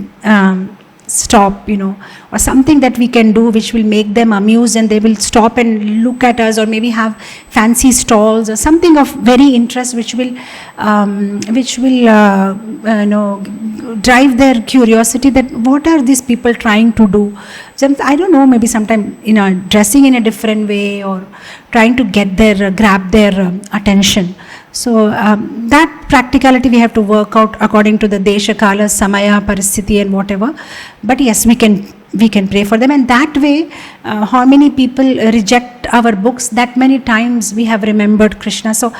stop, or something that we can do which will make them amused, and they will stop and look at us, or maybe have fancy stalls or something of very interest which will drive their curiosity, that what are these people trying to do. I don't know, maybe sometime dressing in a different way, or trying to grab their attention. So that practicality we have to work out according to the desha, kala, samaya, paristhiti and whatever. But yes, we can pray for them, and that way how many people reject our books, that many times we have remembered Krishna. So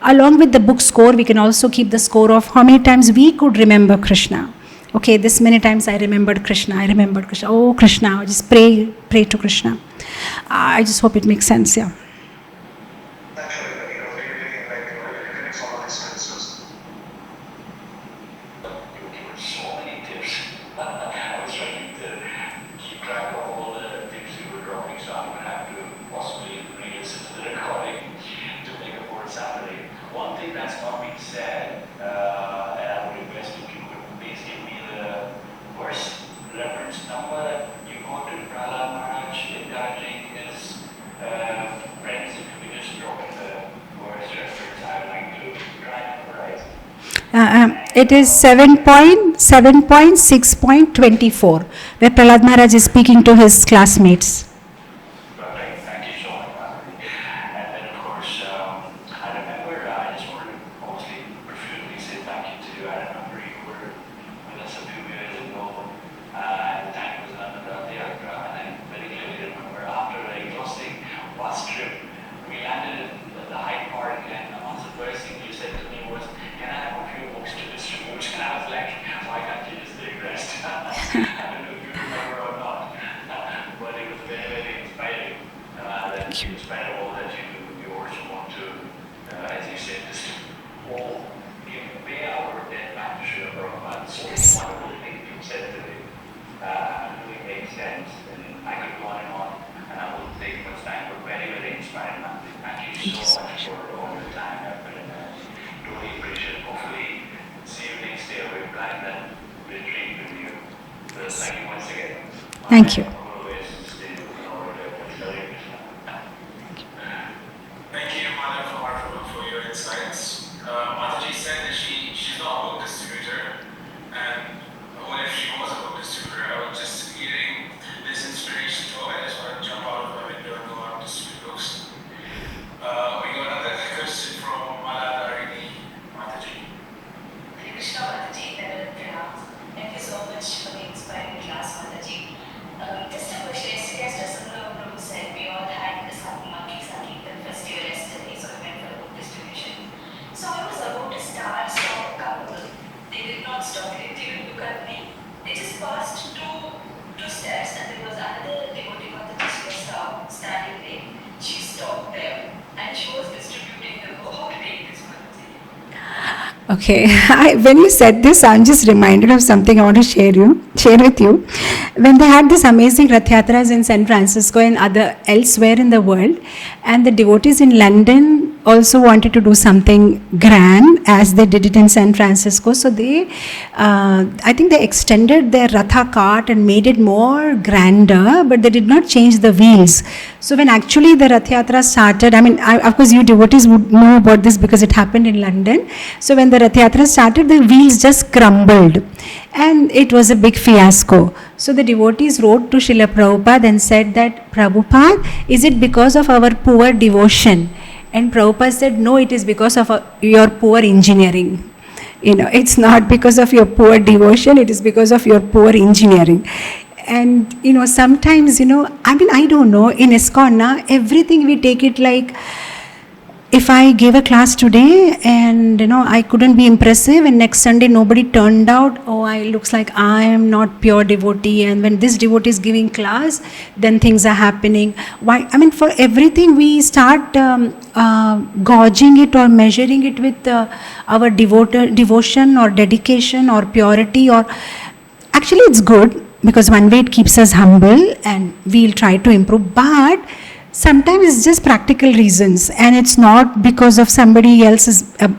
along with the book score, we can also keep the score of how many times we could remember Krishna. Okay, this many times I remembered Krishna. Oh Krishna, just pray to Krishna. I just hope it makes sense. Yeah. It is 7.6.24, where Prahlad Maharaj is speaking to his classmates. Thank you so much, Bhakti. And then, of course, I remember, I just wanted to mostly profusely say thank you to you. I remember you were with us a few years ago, and the time was on the Ratha Yatra, and I very clearly remember after an exhausting bus trip, we landed at the Hyde Park, and one of the first things you said to me was, can I have a few books to distribute? And I was like, why can't you just take rest? I don't know if you remember or not, but it was very, very inspiring. That in spite of all that you do, you also want to, as you said, just all pay our debt back to Śrīla Prabhupāda. So many wonderful things you said today really make sense. And I could go on, and I won't take much time, but very, very inspiring. Thank you so much for all your time, effort, and totally appreciate it. Hopefully, see you next year. We're planning that retreat with you. So thank you once again. Thank you. Thank you, Mother, for your insights. Mataji said that she's not a book distributor, and what if she was a book distributor? I was just getting this inspiration to, I just want to jump out of my window and go out and distribute books. We got another question from Mataji. Krishna Mataji, thank you so much for the inspiring class, Mataji. Just a question. Yesterday, as Srila Prabhu said, we all had the Sankirtan festival yesterday, so we went for the book distribution. So I was about to start, so a couple, they did not stop. They didn't even look at me. They just passed two steps, and there was another devotee Mataji was standing there. She stopped there, and she was distributing the book. How to take this, Mataji? Okay, when you said this, I'm just reminded of something I want to share with you. When they had this amazing Rath Yatras in San Francisco and elsewhere in the world, and the devotees in London also wanted to do something grand as they did it in San Francisco. So they, I think they extended their Ratha cart and made it more grander, but they did not change the wheels. So when actually the Rath Yatra started, of course you devotees would know about this because it happened in London. So when the Rath Yatra started, the wheels just crumbled and it was a big fiasco. So the devotees wrote to Śrīla Prabhupāda and said that, Prabhupada, is it because of our poor devotion? And Prabhupada said, no, it is because of your poor engineering. It's not because of your poor devotion, it is because of your poor engineering. And, sometimes, I don't know, in ISKCON, everything we take it like, if I gave a class today and, I couldn't be impressive and next Sunday nobody turned out, it looks like I am not pure devotee, and when this devotee is giving class, then things are happening. Why? For everything we start gauging it or measuring it with our devotion or dedication or purity, or actually it's good because one way it keeps us humble and we'll try to improve, but sometimes it's just practical reasons and it's not because of somebody else is a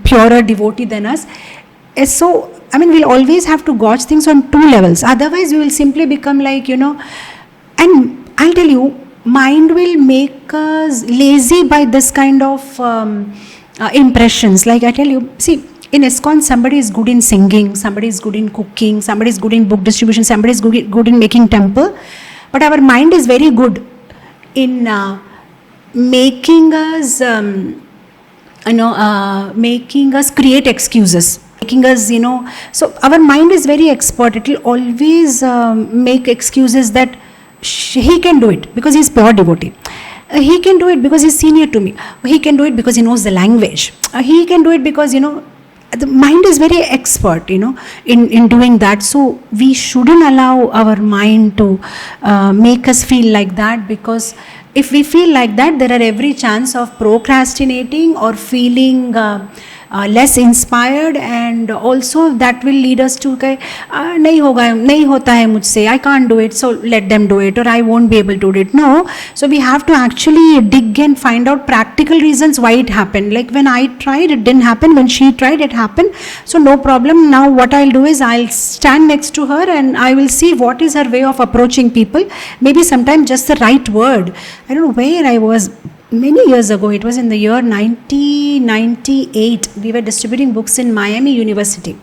purer devotee than us. So, we'll always have to gauge things on two levels. Otherwise, we will simply become like, and I'll tell you, mind will make us lazy by this kind of impressions. Like I tell you, see, in ISKCON, somebody is good in singing, somebody is good in cooking, somebody is good in book distribution, somebody is good in making temple, but our mind is very good in making us create excuses, making us, so our mind is very expert. It will always make excuses that he can do it because he's pure devotee. He can do it because he's senior to me. He can do it because he knows the language. He can do it because, the mind is very expert, in doing that. So we shouldn't allow our mind to make us feel like that, because if we feel like that, there are every chance of procrastinating or feeling less inspired, and also that will lead us to nahi hota hai mujhse, I can't do it, so let them do it, or I won't be able to do it. No, so we have to actually dig and find out practical reasons why it happened. Like when I tried, it didn't happen. When she tried, it happened. So no problem. Now what I'll do is I'll stand next to her and I will see what is her way of approaching people. Maybe sometimes just the right word. I don't know where I was. Many years ago, it was in the year 1998, we were distributing books in Miami University.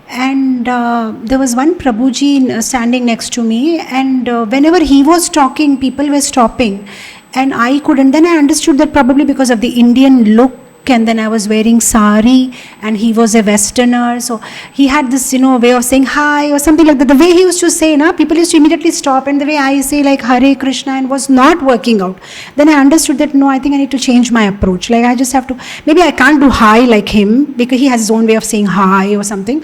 And there was one Prabhuji standing next to me, and whenever he was talking, people were stopping. And I couldn't. Then I understood that probably because of the Indian look, and then I was wearing sari, and he was a Westerner, so he had this, way of saying hi or something like that. The way he used to say, people used to immediately stop, and the way I say like Hare Krishna, and was not working out. Then I understood that no, I think I need to change my approach. Like I just have to, maybe I can't do hi like him because he has his own way of saying hi or something.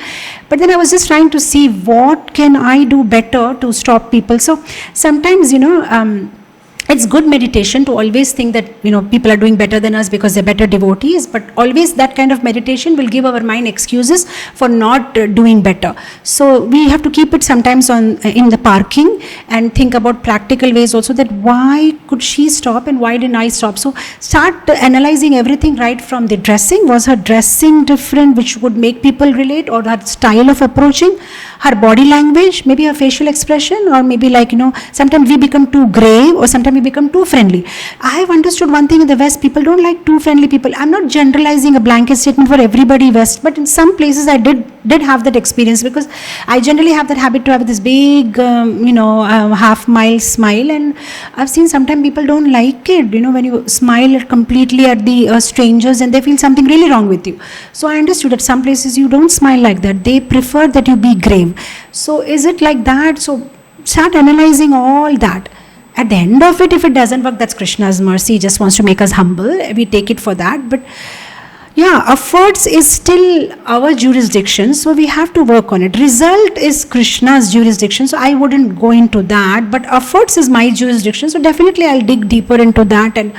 But then I was just trying to see what can I do better to stop people. So sometimes, it's good meditation to always think that, people are doing better than us because they're better devotees, but always that kind of meditation will give our mind excuses for not doing better. So we have to keep it sometimes in the parking and think about practical ways also, that why could she stop and why didn't I stop? So start analyzing everything right from the dressing. Was her dressing different, which would make people relate, or her style of approaching, her body language, maybe her facial expression, or maybe like, sometimes we become too grave, or sometimes we become too friendly. I have understood one thing in the West, people don't like too friendly people. I'm not generalizing a blanket statement for everybody West, but in some places I did have that experience, because I generally have that habit to have this big, half-mile smile, and I've seen sometimes people don't like it, when you smile completely at the strangers and they feel something really wrong with you. So I understood that some places you don't smile like that. They prefer that you be grave. So is it like that? So start analyzing all that. At the end of it, if it doesn't work, that's Krishna's mercy. He just wants to make us humble. We take it for that. But yeah, efforts is still our jurisdiction, so we have to work on it. Result is Krishna's jurisdiction, so I wouldn't go into that, but efforts is my jurisdiction, so definitely I'll dig deeper into that and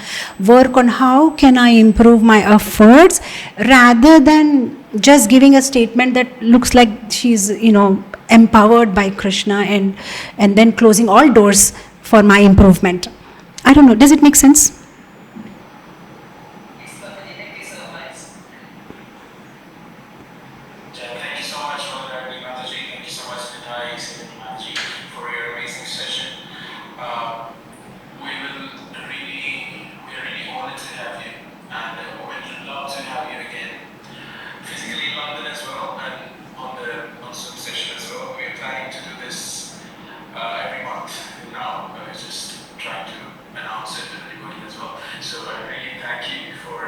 work on how can I improve my efforts, rather than just giving a statement that looks like she's, empowered by Krishna and then closing all doors for my improvement. I don't know, does it make sense? Thank you so much, Mataji. Thank you so much, Nitaisevini Mataji, for your amazing session. We are really honored to have you, and we'd love to have you again, physically in London as well, and on Zoom session as well. We are planning to do this every month now. We're just trying to announce it to everybody as well. So I really thank you for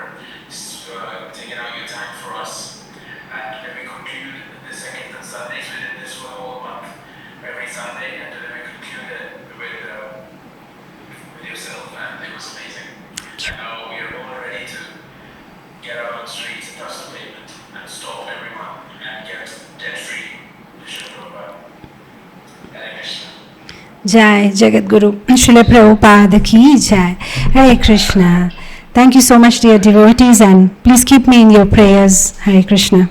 taking out your time for us. And then we conclude the second and Sundays within this whole month, every Sunday, and then we conclude it with yourself, and it was amazing. And now we are all ready to get out on the streets and touch the pavement and stop everyone and get debt-free to Śrīla Prabhupāda. Hare Krishna. Jai Jagadguru Śrīla Prabhupāda ki Jai. Hare Krishna. Thank you so much, dear devotees, and please keep me in your prayers. Hare Krishna.